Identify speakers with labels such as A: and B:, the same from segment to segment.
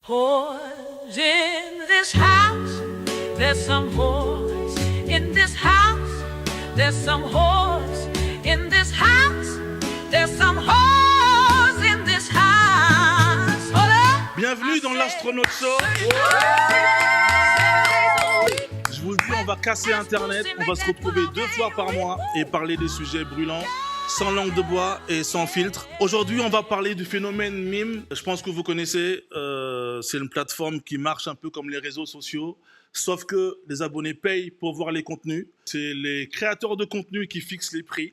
A: Whores in this house, there's some whores in this house, there's some whores in this house, there's some whores in this house.
B: Bienvenue dans l'Astronaute Show. Je vous le dis, on va casser Internet, on va se retrouver 2 fois par mois et parler des sujets brûlants, sans langue de bois et sans filtre. Aujourd'hui, on va parler du phénomène mime. Je pense que vous connaissez, c'est une plateforme qui marche un peu comme les réseaux sociaux, sauf que les abonnés payent pour voir les contenus. C'est les créateurs de contenu qui fixent les prix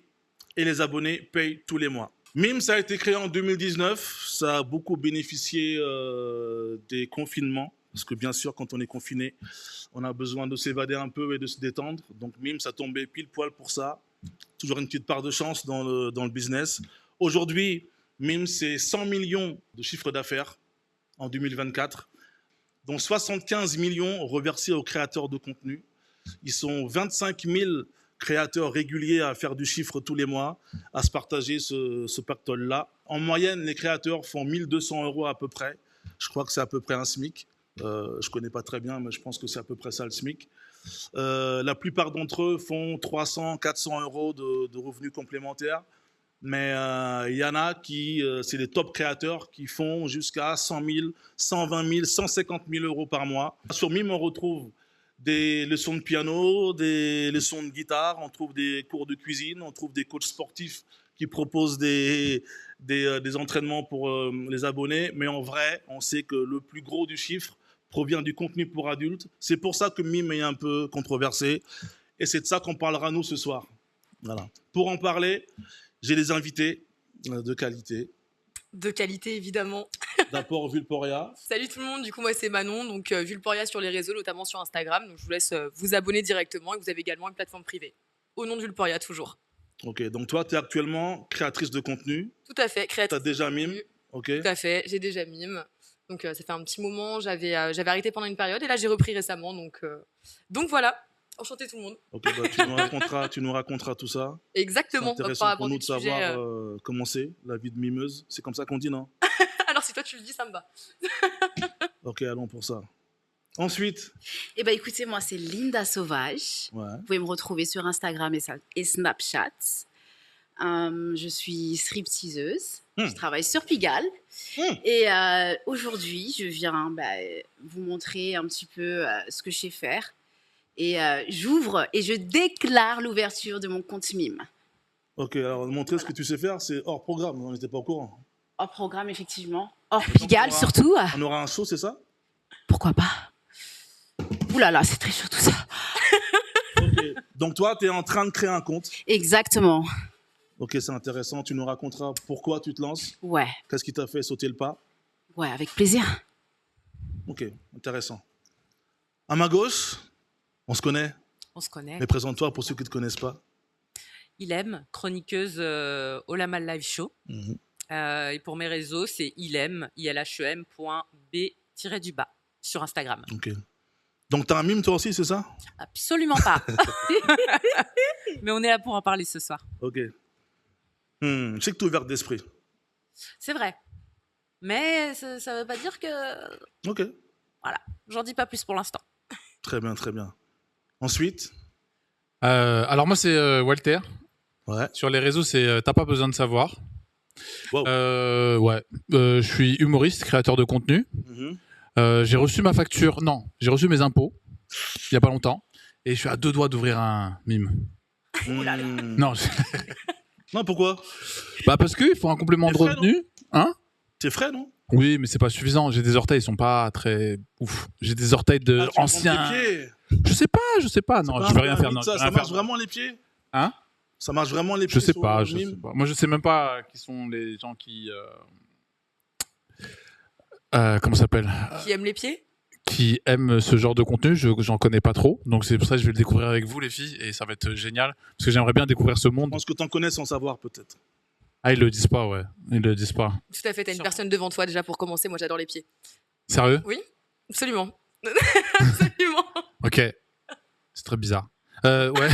B: et les abonnés payent tous les mois. Mime, ça a été créé en 2019, ça a beaucoup bénéficié des confinements, parce que bien sûr, quand on est confiné, on a besoin de s'évader un peu et de se détendre. Donc Mime, ça tombait pile poil pour ça. Toujours une petite part de chance dans le business. Aujourd'hui, Mime, c'est 100 millions de chiffre d'affaires en 2024, dont 75 millions reversés aux créateurs de contenu. Ils sont 25 000 créateurs réguliers à faire du chiffre tous les mois, à se partager ce pactole-là. En moyenne, les créateurs font 1 200 € à peu près. Je crois que c'est à peu près un SMIC. Je ne connais pas très bien, mais je pense que c'est à peu près ça le SMIC. La plupart d'entre eux font 300, 400 € de revenus complémentaires. Mais il y en a qui, c'est les top créateurs qui font jusqu'à 100 000, 120 000, 150 000 € par mois. Sur Mime, on retrouve des leçons de piano, des leçons de guitare, on trouve des cours de cuisine, on trouve des coachs sportifs qui proposent des entraînements pour les abonnés. Mais en vrai, on sait que le plus gros du chiffre provient du contenu pour adultes. C'est pour ça que Mime est un peu controversé. Et c'est de ça qu'on parlera, nous, ce soir. Voilà. Pour en parler, j'ai des invités de qualité.
C: De qualité, évidemment.
B: D'abord, Vulporia.
C: Salut tout le monde, du coup, moi, c'est Manon, donc Vulporia sur les réseaux, notamment sur Instagram. Donc, je vous laisse vous abonner directement et vous avez également une plateforme privée. Au nom de Vulporia, toujours.
B: Ok, donc toi, tu es actuellement créatrice de contenu.
C: Tout à fait, créatrice.
B: Tu as déjà Mime. Ok.
C: Tout à fait, j'ai déjà Mime. Donc, ça fait un petit moment, j'avais arrêté pendant une période et là, j'ai repris récemment. Donc voilà, enchanté tout le monde.
B: Ok, bah, tu nous raconteras tout ça.
C: Exactement.
B: C'est intéressant pour nous de savoir comment c'est, la vie de mimeuse. C'est comme ça qu'on dit, non?
C: Alors, si toi tu le dis, ça me va.
B: Ok, allons pour ça. Ensuite.
D: Eh ben, écoutez, moi, c'est Linda Sauvage.
B: Ouais.
D: Vous pouvez me retrouver sur Instagram et Snapchat. Je suis stripteaseuse. Je travaille sur Pigalle. Et aujourd'hui, je viens vous montrer un petit peu ce que je sais faire. Et j'ouvre et je déclare l'ouverture de mon compte Mime.
B: Ok, alors montrer ce que tu sais faire, c'est hors programme. On n'était pas au courant.
D: Hors programme, effectivement. Hors Pigalle, surtout.
B: On aura un show, c'est ça?
D: Pourquoi pas? Ouh là là, c'est très chaud tout ça.
B: Okay. Donc toi, tu es en train de créer un compte.
D: Exactement.
B: Ok, c'est intéressant. Tu nous raconteras pourquoi tu te lances.
D: Ouais.
B: Qu'est-ce qui t'a fait sauter le pas?
D: Ouais, avec plaisir.
B: Ok, intéressant. À ma gauche, on se connaît.
C: On se connaît.
B: Mais présente-toi pour ceux qui ne te connaissent pas.
C: Ilem, chroniqueuse au Lamal Live Show. Et pour mes réseaux, c'est ilhem.b-du-bas sur Instagram.
B: Ok. Donc, tu as un mime toi aussi, c'est ça?
C: Absolument pas. Mais on est là pour en parler ce soir.
B: Ok. Je sais que tu es ouverte d'esprit.
C: C'est vrai. Mais ça ne veut pas dire que...
B: Ok.
C: Voilà. J'en dis pas plus pour l'instant.
B: Très bien, très bien. Ensuite?
E: Alors moi, c'est Walter.
B: Ouais.
E: Sur les réseaux, c'est T'as pas besoin de savoir.
B: Wow.
E: Ouais. Je suis humoriste, créateur de contenu. J'ai reçu ma facture. Non, j'ai reçu mes impôts il y a pas longtemps et je suis à 2 doigts d'ouvrir un mime. Non.
B: Non, pourquoi?
E: Parce qu'il faut un complément de revenu. Hein?
B: C'est frais, non?
E: Oui, mais c'est pas suffisant. J'ai des orteils, ils sont pas très ouf. J'ai des orteils de anciens. Je sais pas. Non, je vais rien faire. Non,
B: ça marche vraiment les pieds?
E: Hein?
B: Ça marche vraiment les pieds?
E: Je sais pas. Moi, je sais même pas qui sont les gens qui. Comment ça s'appelle?
C: Qui aiment les pieds?
E: Qui aiment ce genre de contenu. J'en connais pas trop. Donc c'est pour ça que je vais le découvrir avec vous, les filles, et ça va être génial. Parce que j'aimerais bien découvrir ce monde.
B: Je pense que t'en connais sans savoir, peut-être.
E: Ah, ils le disent pas, ouais. Ils le disent pas.
C: Tout à fait. T'as une personne devant toi déjà pour commencer. Moi, j'adore les pieds.
E: Sérieux?
C: Oui, absolument. Absolument.
E: Ok. C'est très bizarre. Ouais.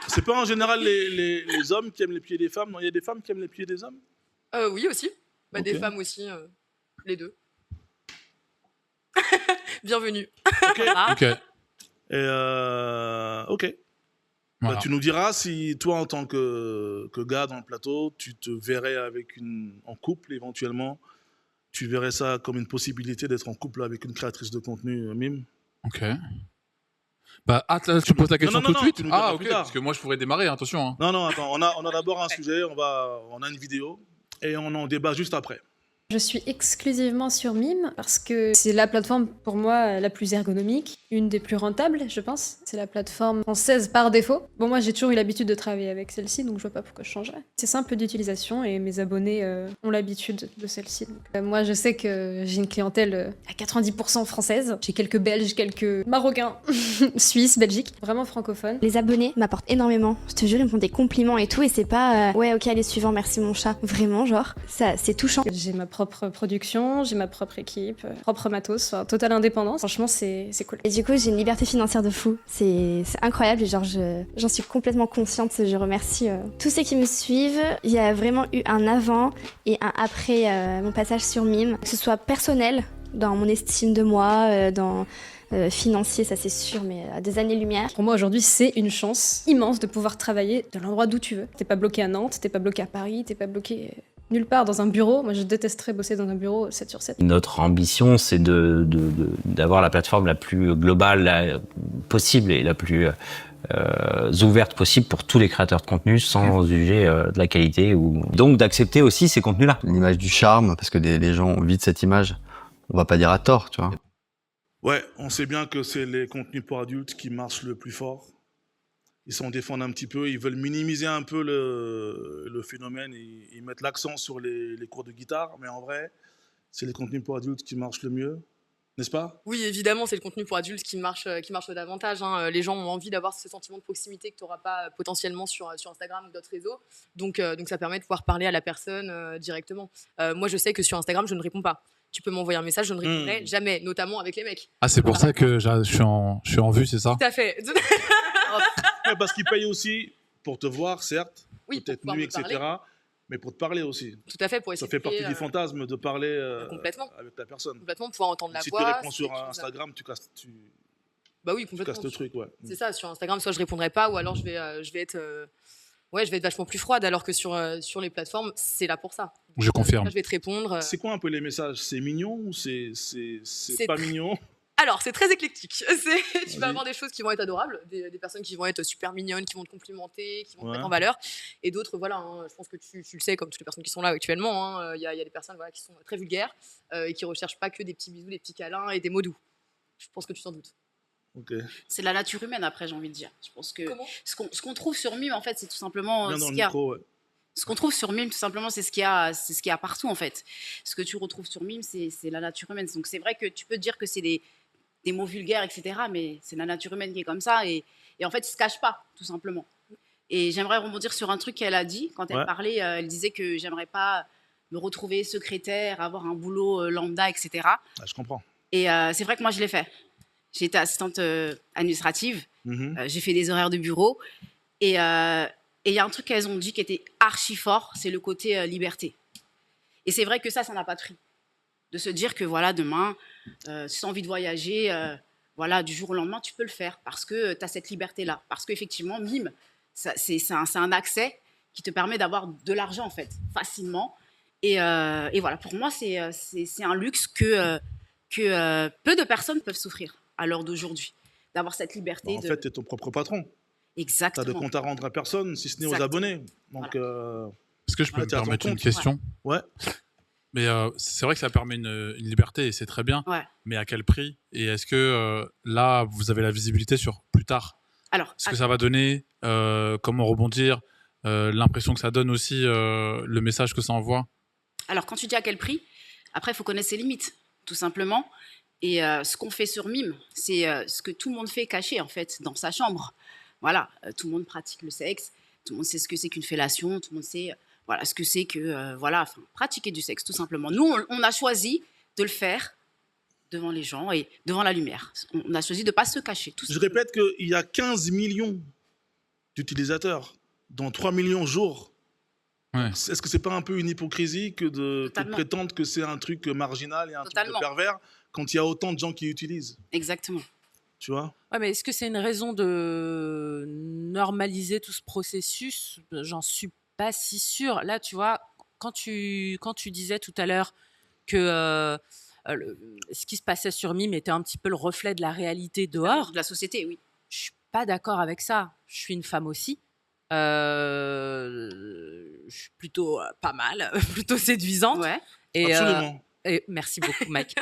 B: C'est pas en général les hommes qui aiment les pieds des femmes? Non, il y a des femmes qui aiment les pieds des hommes?
C: Oui, aussi.
B: Okay.
C: Des femmes aussi, les deux. Bienvenue.
B: Ok.
C: Ah.
E: Ok.
B: Ok.
E: Voilà.
B: Bah, tu nous diras si toi, en tant que gars dans le plateau, tu te verrais en couple éventuellement. Tu verrais ça comme une possibilité d'être en couple avec une créatrice de contenu, Mime.
E: Ok. Bah, là, tu poses la question
B: non,
E: tout de
B: non,
E: suite.
B: tu nous diras
E: Ah, ok.
B: plus tard.
E: Parce que moi, je pourrais démarrer, hein, attention. Hein.
B: Non, attends, on a d'abord un sujet, on a une vidéo et on en débat juste après.
F: Je suis exclusivement sur Mime parce que c'est la plateforme pour moi la plus ergonomique, une des plus rentables, je pense. C'est la plateforme française par défaut. Bon, moi j'ai toujours eu l'habitude de travailler avec celle-ci, donc je vois pas pourquoi je changerais. C'est simple d'utilisation et mes abonnés ont l'habitude de celle-ci. Donc, moi je sais que j'ai une clientèle à 90% française. J'ai quelques Belges, quelques Marocains, Suisses, Belgiques, vraiment francophones.
G: Les abonnés m'apportent énormément. Je te jure, ils me font des compliments et tout, et c'est pas ouais, ok, allez, suivant, merci mon chat. Vraiment, genre, ça, c'est touchant.
F: J'ai ma propre production, j'ai ma propre équipe, propre matos, enfin, totale indépendance. Franchement, c'est cool.
G: Et du coup, j'ai une liberté financière de fou. C'est incroyable et genre, j'en suis complètement consciente. Je remercie tous ceux qui me suivent. Il y a vraiment eu un avant et un après mon passage sur Mime. Que ce soit personnel, dans mon estime de moi, dans financier, ça c'est sûr, mais à des années-lumière.
F: Pour moi, aujourd'hui, c'est une chance immense de pouvoir travailler de l'endroit d'où tu veux. T'es pas bloqué à Nantes, t'es pas bloqué à Paris, t'es pas bloqué nulle part dans un bureau. Moi, je détesterais bosser dans un bureau 7 sur 7.
H: Notre ambition, c'est d'avoir la plateforme la plus globale possible et la plus ouverte possible pour tous les créateurs de contenu sans juger de la qualité ou donc d'accepter aussi ces contenus-là.
I: L'image du charme, parce que les gens ont envie de cette image. On va pas dire à tort, tu vois.
B: Ouais, on sait bien que c'est les contenus pour adultes qui marchent le plus fort. Ils s'en défendent un petit peu, ils veulent minimiser un peu le phénomène, ils mettent l'accent sur les cours de guitare, mais en vrai, c'est les contenus pour adultes qui marchent le mieux, n'est-ce pas?
C: Oui, évidemment, c'est le contenu pour adultes qui marche davantage. Hein. Les gens ont envie d'avoir ce sentiment de proximité que tu n'auras pas potentiellement sur Instagram ou d'autres réseaux. Donc ça permet de pouvoir parler à la personne directement. Moi, je sais que sur Instagram, je ne réponds pas. Tu peux m'envoyer un message, je ne répondrai jamais, notamment avec les mecs.
E: Ah, c'est pour ça que je suis en vue, c'est ça?
C: Tout à fait.
B: Ouais, parce qu'ils payent aussi pour te voir, certes,
C: Oui,
B: peut-être
C: pour
B: nu,
C: pouvoir me
B: etc.,
C: parler.
B: mais pour te parler aussi.
C: Tout à fait, pour essayer
B: Ça fait
C: de créer,
B: partie du fantasme de parler
C: complètement.
B: avec la personne.
C: Complètement, pouvoir entendre la
B: Si
C: voix.
B: tu réponds
C: c'est
B: sur
C: quelque chose à-
B: Instagram,
C: Bah oui,
B: tu
C: complètement.
B: casses le truc, ouais.
C: C'est ça, sur Instagram, soit je répondrai pas, ou alors je vais être vachement plus froide, alors que sur les plateformes, c'est là pour ça. Donc,
E: Je confirme.
C: là, je vais te répondre.
B: C'est quoi un peu les messages? C'est mignon ou c'est
C: C'est
B: pas
C: très-
B: mignon?
C: Alors, c'est très éclectique. Tu vas
B: Vas-y.
C: avoir des choses qui vont être adorables, des personnes qui vont être super mignonnes, qui vont te complimenter, qui vont te
B: Ouais.
C: mettre en valeur, et d'autres, voilà, hein, je pense que tu le sais, comme toutes les personnes qui sont là actuellement, hein, il y a des personnes voilà, qui sont très vulgaires et qui recherchent pas que des petits bisous, des petits câlins et des mots doux. Je pense que tu t'en doutes.
B: Ok.
D: C'est la nature humaine, après, j'ai envie de dire. Je pense que
C: Comment
D: ce qu'on trouve sur Mime, en fait, c'est tout simplement
B: Bien
D: ce
B: dans le
D: qu'il y a.
B: micro, ouais.
D: Ce qu'on trouve sur Mime, tout simplement, c'est ce qu'il y a partout, en fait. Ce que tu retrouves sur Mime, c'est la nature humaine. Donc, c'est vrai que tu peux te dire que c'est des mots vulgaires, etc., mais c'est la nature humaine qui est comme ça, et en fait, ils se cachent pas, tout simplement. Et j'aimerais rebondir sur un truc qu'elle a dit, quand elle
B: Ouais.
D: parlait, elle disait que j'aimerais pas me retrouver secrétaire, avoir un boulot lambda, etc.
B: Ah, je comprends.
D: Et c'est vrai que moi, je l'ai fait. J'ai été assistante administrative,
B: Mhm.
D: j'ai fait des horaires de bureau, et il y a un truc qu'elles ont dit qui était archi fort, c'est le côté liberté. Et c'est vrai que ça n'a pas de prix. De se dire que voilà, demain, si tu as envie de voyager, voilà, du jour au lendemain, tu peux le faire parce que tu as cette liberté-là. Parce qu'effectivement, Mime, c'est un accès qui te permet d'avoir de l'argent, en fait, facilement. Et voilà, pour moi, c'est un luxe que peu de personnes peuvent s'offrir à l'heure d'aujourd'hui. D'avoir cette liberté.
B: En fait, tu es ton propre patron. Tu as
D: Exactement.
B: de compte à rendre à personne, si ce n'est aux
D: Exactement.
B: abonnés. Donc,
E: Est-ce que je peux
B: Ouais,
E: me
B: t'es à ton
E: permettre une
B: compte.
E: question?
B: Ouais.
E: Mais c'est vrai que ça permet une liberté et c'est très bien.
D: Ouais.
E: Mais à quel prix? Et est-ce que là, vous avez la visibilité sur plus tard?
D: Alors,
E: Ce que ça va donner, comment rebondir, l'impression que ça donne aussi, le message que ça envoie?
D: Alors, quand tu dis à quel prix, après, il faut connaître ses limites, tout simplement. Et ce qu'on fait sur Mime, c'est ce que tout le monde fait caché, en fait, dans sa chambre. Voilà, tout le monde pratique le sexe, tout le monde sait ce que c'est qu'une fellation, tout le monde sait voilà, ce que c'est que pratiquer du sexe, tout simplement. Nous, on a choisi de le faire devant les gens et devant la lumière. On a choisi de ne pas se cacher. Tout
B: je
D: simplement.
B: répète qu'il y a 15 millions d'utilisateurs, dont 3 millions jour.
E: Ouais.
B: Est-ce que c'est pas un peu une hypocrisie que de
D: Totalement.
B: prétendre que c'est un truc marginal et un truc de
D: Totalement.
B: pervers quand il y a autant de gens qui utilisent,
D: Exactement.
B: tu vois?
J: Ouais, mais est-ce que c'est une raison de normaliser tout ce processus? J'en suis pas si sûre. Là, tu vois, quand tu disais tout à l'heure que ce qui se passait sur Mime était un petit peu le reflet de la réalité dehors,
D: De la société, oui.
J: je suis pas d'accord avec ça. Je suis une femme aussi. Je suis plutôt pas mal, plutôt séduisante.
D: Ouais.
J: Et,
B: Absolument.
J: et merci beaucoup, Mike.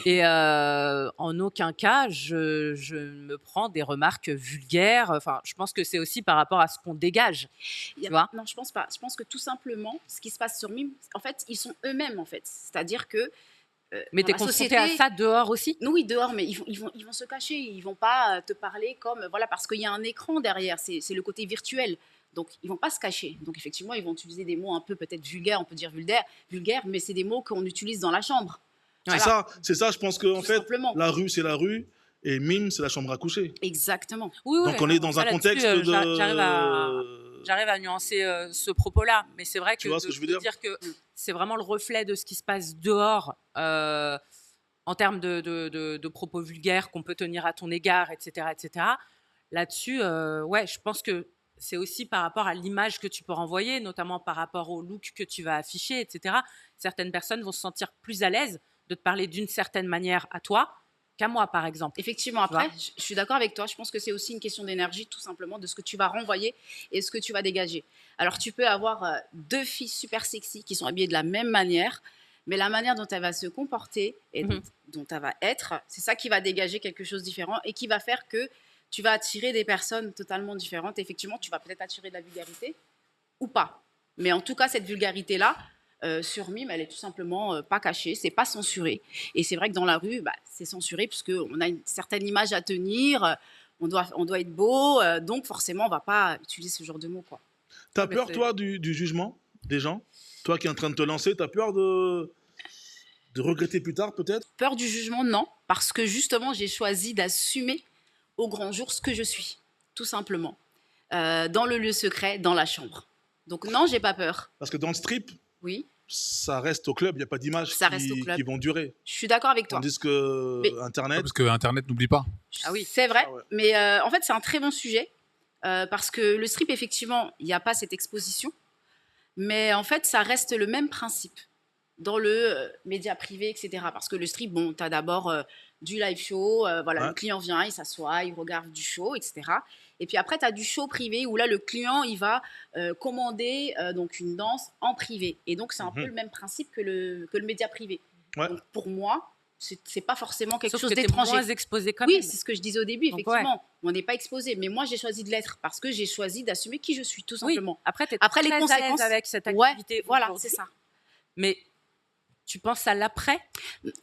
J: Et en aucun cas, je me prends des remarques vulgaires. Enfin, je pense que c'est aussi par rapport à ce qu'on dégage. Tu vois?
D: Non, je pense pas. Je pense que tout simplement, ce qui se passe sur Mime, en fait, ils sont eux-mêmes, en fait. C'est-à-dire que
J: Mais
D: dans
J: t'es
D: la
J: confronté à ça dehors aussi?
D: Non, oui, dehors, mais ils vont se cacher. Ils vont pas te parler comme voilà, parce qu'il y a un écran derrière. C'est le côté virtuel. Donc, ils vont pas se cacher. Donc, effectivement, ils vont utiliser des mots un peu peut-être vulgaires, on peut dire vulgaires, mais c'est des mots qu'on utilise dans la chambre.
B: C'est ça, je pense que en
D: Tout
B: fait,
D: simplement.
B: la rue, c'est la rue, et Mime, c'est la chambre à coucher.
D: Exactement.
J: Oui, oui,
B: Donc on est dans
J: ça,
B: un
J: là-dessus,
B: contexte de...
J: j'arrive à nuancer ce propos-là, mais c'est vrai que
B: Tu vois ce que je veux dire
J: que c'est vraiment le reflet de ce qui se passe dehors en termes de propos vulgaires qu'on peut tenir à ton égard, etc., etc. Là-dessus, ouais, je pense que c'est aussi par rapport à l'image que tu peux renvoyer, notamment par rapport au look que tu vas afficher, etc. Certaines personnes vont se sentir plus à l'aise de te parler d'une certaine manière à toi qu'à moi, par exemple.
D: Effectivement, après, je suis d'accord avec toi. Je pense que c'est aussi une question d'énergie, tout simplement, de ce que tu vas renvoyer et ce que tu vas dégager. Alors, tu peux avoir deux filles super sexy qui sont habillées de la même manière, mais la manière dont elle va se comporter et dont elle va être, c'est ça qui va dégager quelque chose de différent et qui va faire que tu vas attirer des personnes totalement différentes. Effectivement, tu vas peut-être attirer de la vulgarité ou pas. Mais en tout cas, cette vulgarité-là, sur Mime, elle est tout simplement pas cachée, c'est pas censuré. Et c'est vrai que dans la rue, c'est censuré puisqu'on a une certaine image à tenir, on doit être beau, donc forcément, on va pas utiliser ce genre de mots, quoi.
B: T'as peur, toi, du jugement des gens? Toi qui es en train de te lancer, t'as peur de regretter plus tard, peut-être?
D: Peur du jugement, non, parce que justement, j'ai choisi d'assumer au grand jour ce que je suis, tout simplement. Dans le lieu secret, dans la chambre. Donc non, j'ai pas peur.
B: Parce que dans le strip,
D: oui,
B: ça reste au club, il n'y a pas d'images qui vont durer.
D: Je suis d'accord avec toi.
B: Tandis que Internet...
E: Parce que Internet, n'oublie pas.
D: Ah oui, c'est vrai. Mais en fait, c'est un très bon sujet. Parce que le strip, effectivement, il n'y a pas cette exposition. Mais en fait, ça reste le même principe dans le média privé, etc. Parce que le strip, bon, tu as d'abord du live show. Voilà, le client vient, il s'assoit, il regarde du show, etc. Et puis après, tu as du show privé où là, le client, il va commander donc une danse en privé. Et donc, c'est un peu le même principe que le média privé.
B: Ouais.
D: Donc, pour moi, c'est pas forcément quelque chose
J: que t'es
D: d'étranger.
J: moins exposé quand
D: Oui,
J: même.
D: c'est ce que je disais au début,
J: Donc,
D: effectivement. On n'est pas exposé. Mais moi, j'ai choisi de l'être parce que j'ai choisi d'assumer qui je suis, tout simplement.
J: Après, tu es
D: Après,
J: très
D: les
J: à
D: conséquences
J: l'aise avec cette
D: Ouais,
J: activité.
D: voilà,
J: aujourd'hui.
D: c'est ça.
J: Mais tu penses à l'après?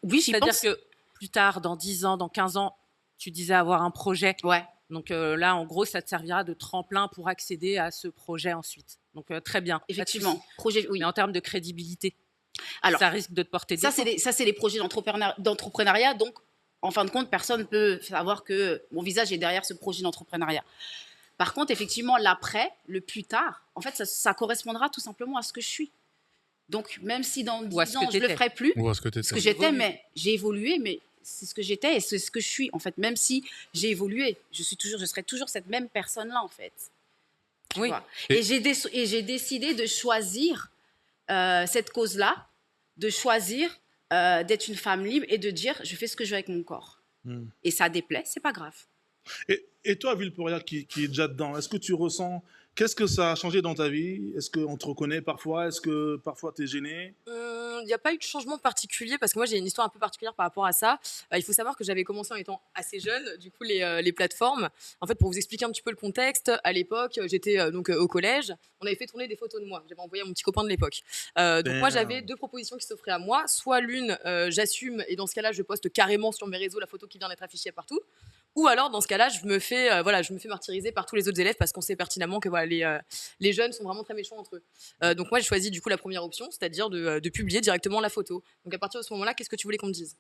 D: Oui, j'y
J: C'est-à-dire
D: pense.
J: que plus tard, dans 10 ans, dans 15 ans, tu disais avoir un projet.
D: Ouais.
J: Donc là, en gros, ça te servira de tremplin pour accéder à ce projet ensuite. Donc très bien.
D: Effectivement. Projet, oui.
J: Mais en termes de crédibilité,
D: Alors,
J: ça risque de te porter
D: ça,
J: défaut.
D: c'est les projets d'entrepreneuriat. Donc, en fin de compte, personne ne peut savoir que mon visage est derrière ce projet d'entrepreneuriat. Par contre, effectivement, l'après, le plus tard, en fait, ça correspondra tout simplement à ce que je suis. Donc, même si dans 10 ans, je ne le ferai plus,
E: Ou à ce que
D: j'étais, mais j'ai évolué, mais c'est ce que j'étais et c'est ce que je suis. En fait, même si j'ai évolué, je serai toujours cette même personne-là, en fait. Tu vois. Et j'ai décidé de choisir cette cause-là, de choisir d'être une femme libre et de dire je fais ce que je veux avec mon corps. Et ça déplaît, c'est pas grave.
B: Et toi, Villeporiat, qui est déjà dedans, est-ce que tu ressens... Qu'est-ce que ça a changé dans ta vie? Est-ce qu'on te reconnaît parfois? Est-ce que parfois tu es gêné?
C: Il n'y a pas eu de changement particulier parce que moi j'ai une histoire un peu particulière par rapport à ça. Il faut savoir que j'avais commencé en étant assez jeune, du coup les plateformes. En fait, pour vous expliquer un petit peu le contexte, à l'époque j'étais donc au collège. On avait fait tourner des photos de moi. J'avais envoyé à mon petit copain de l'époque. Donc moi j'avais deux propositions qui s'offraient à moi. Soit l'une, j'assume et dans ce cas-là je poste carrément sur mes réseaux la photo qui vient d'être affichée partout. Ou alors, dans ce cas-là, je me fais martyriser par tous les autres élèves parce qu'on sait pertinemment que les jeunes sont vraiment très méchants entre eux. Donc moi, j'ai choisi du coup la première option, c'est-à-dire de publier directement la photo. Donc à partir de ce moment-là, qu'est-ce que tu voulais qu'on me dise?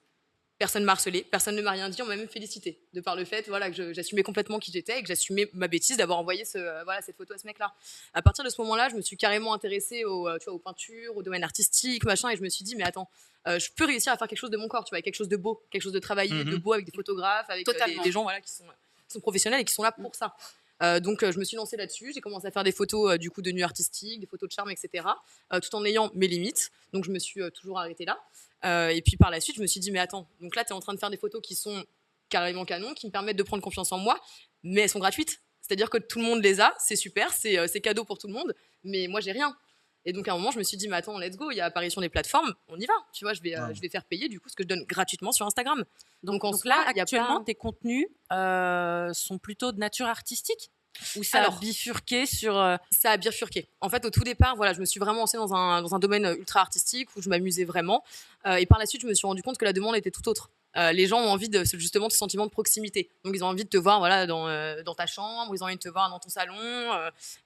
C: Personne m'a harcelé, personne ne m'a rien dit, on m'a même félicité de par le fait voilà, que j'assumais complètement qui j'étais et que j'assumais ma bêtise d'avoir envoyé cette photo à ce mec-là. À partir de ce moment-là, je me suis carrément intéressée aux peintures, au domaine artistique, machin, et je me suis dit, mais attends, je peux réussir à faire quelque chose de mon corps, tu vois, avec quelque chose de beau, quelque chose de travaillé, de beau, avec des photographes, avec des gens voilà, qui sont professionnels et qui sont là pour ça. Donc je me suis lancée là-dessus, j'ai commencé à faire des photos du coup de nuit artistique, des photos de charme, etc. Tout en ayant mes limites, donc je me suis toujours arrêtée là. Et puis par la suite, je me suis dit, mais attends, donc là, tu es en train de faire des photos qui sont carrément canon, qui me permettent de prendre confiance en moi, mais elles sont gratuites. C'est-à-dire que tout le monde les a, c'est super, c'est cadeau pour tout le monde, mais moi, j'ai rien. Et donc à un moment, je me suis dit, mais attends, let's go, il y a apparition des plateformes, on y va. Tu vois, je vais faire payer du coup ce que je donne gratuitement sur Instagram. Donc
J: là, actuellement, tes contenus sont plutôt de nature artistique ou ça a bifurqué sur...
C: Ça a bifurqué. En fait, au tout départ, voilà, je me suis vraiment lancée dans un domaine ultra artistique où je m'amusais vraiment. Et par la suite, je me suis rendu compte que la demande était tout autre. Les gens ont envie justement de ce sentiment de proximité. Donc, ils ont envie de te voir voilà, dans ta chambre, ils ont envie de te voir dans ton salon.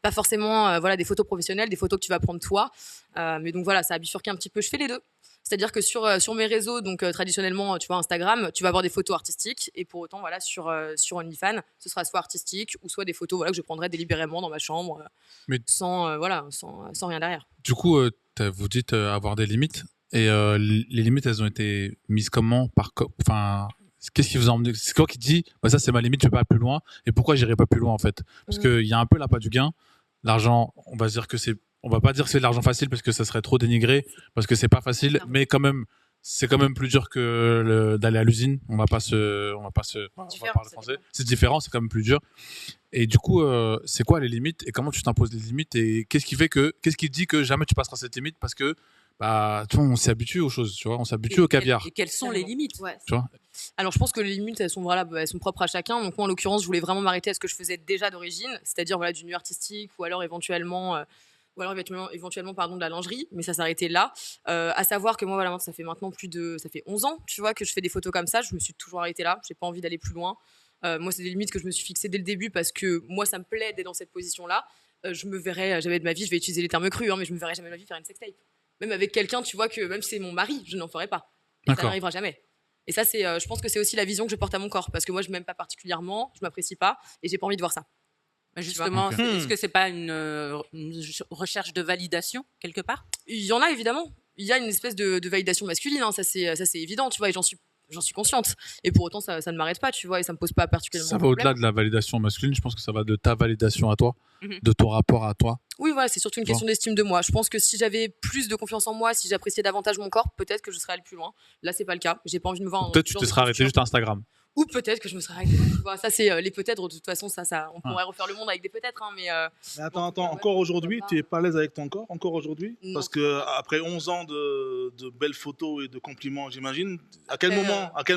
C: Pas forcément voilà, des photos professionnelles, des photos que tu vas prendre toi. Mais donc voilà, ça a bifurqué un petit peu. Je fais les deux. C'est-à-dire que sur mes réseaux, donc traditionnellement, tu vois, Instagram, tu vas avoir des photos artistiques. Et pour autant, voilà, sur OnlyFans, ce sera soit artistique ou soit des photos voilà, que je prendrai délibérément dans ma chambre sans rien derrière.
E: Du coup, vous dites avoir des limites. Et les limites, elles ont été mises comment enfin, qu'est-ce qui vous a emmené? C'est quoi qui dit bah, ça, c'est ma limite, je ne vais pas plus loin. Et pourquoi j'irai pas plus loin, en fait? Parce qu'il y a un peu l'appât du gain. L'argent, on va dire que c'est... On va pas dire que c'est de l'argent facile parce que ça serait trop dénigré, parce que c'est pas facile, mais quand même, c'est quand même plus dur que d'aller à l'usine. On va parler français. C'est différent, c'est quand même plus dur. Et du coup, c'est quoi les limites et comment tu t'imposes les limites et qu'est-ce qui dit que jamais tu passeras cette limite parce que bah, tu vois, on s'habitue aux choses, tu vois, on s'habitue au caviar.
J: Et quelles sont les limites
E: tu vois?
C: Alors, je pense que les limites, elles sont propres à chacun. Donc, moi, en l'occurrence, je voulais vraiment m'arrêter à ce que je faisais déjà d'origine, c'est-à-dire voilà, du nu artistique ou alors éventuellement de la lingerie, mais ça s'arrêtait là. À savoir que moi, voilà, ça fait 11 ans, tu vois, que je fais des photos comme ça. Je me suis toujours arrêtée là. J'ai pas envie d'aller plus loin. Moi, c'est des limites que je me suis fixées dès le début parce que moi, ça me plaît d'être dans cette position-là. Je me verrais jamais de ma vie, je vais utiliser les termes crus, mais je me verrais jamais de ma vie faire une sextape. Même avec quelqu'un, tu vois, que même si c'est mon mari, je n'en ferai pas. Ça n'arrivera jamais. Et ça, je pense que c'est aussi la vision que je porte à mon corps parce que moi, je m'aime pas particulièrement, je m'apprécie pas et j'ai pas envie de voir ça.
J: Justement, est-ce que c'est pas une recherche de validation quelque part?
C: Il y en a évidemment. Il y a une espèce de validation masculine, hein, ça c'est évident, tu vois, et j'en suis consciente. Et pour autant, ça ne m'arrête pas, tu vois, et ça me pose pas particulièrement
E: Ça
C: de
E: va
C: problème.
E: au-delà de la validation masculine, je pense que ça va de ta validation à toi, de ton rapport à toi.
C: Oui, voilà, c'est surtout une question d'estime de moi. Je pense que si j'avais plus de confiance en moi, si j'appréciais davantage mon corps, peut-être que je serais allée plus loin. Là, c'est pas le cas. J'ai pas envie de me voir.
E: Peut-être tu te serais arrêté juste à Instagram.
C: Ou peut-être que je me serais arrêtée. Tu vois, ça, c'est les peut-être. De toute façon, ça, on pourrait refaire le monde avec des peut-être. Hein, mais
B: attends, encore aujourd'hui, tu es pas à l'aise avec ton corps, encore aujourd'hui? Parce que après 11 ans de belles photos et de compliments, j'imagine, à quel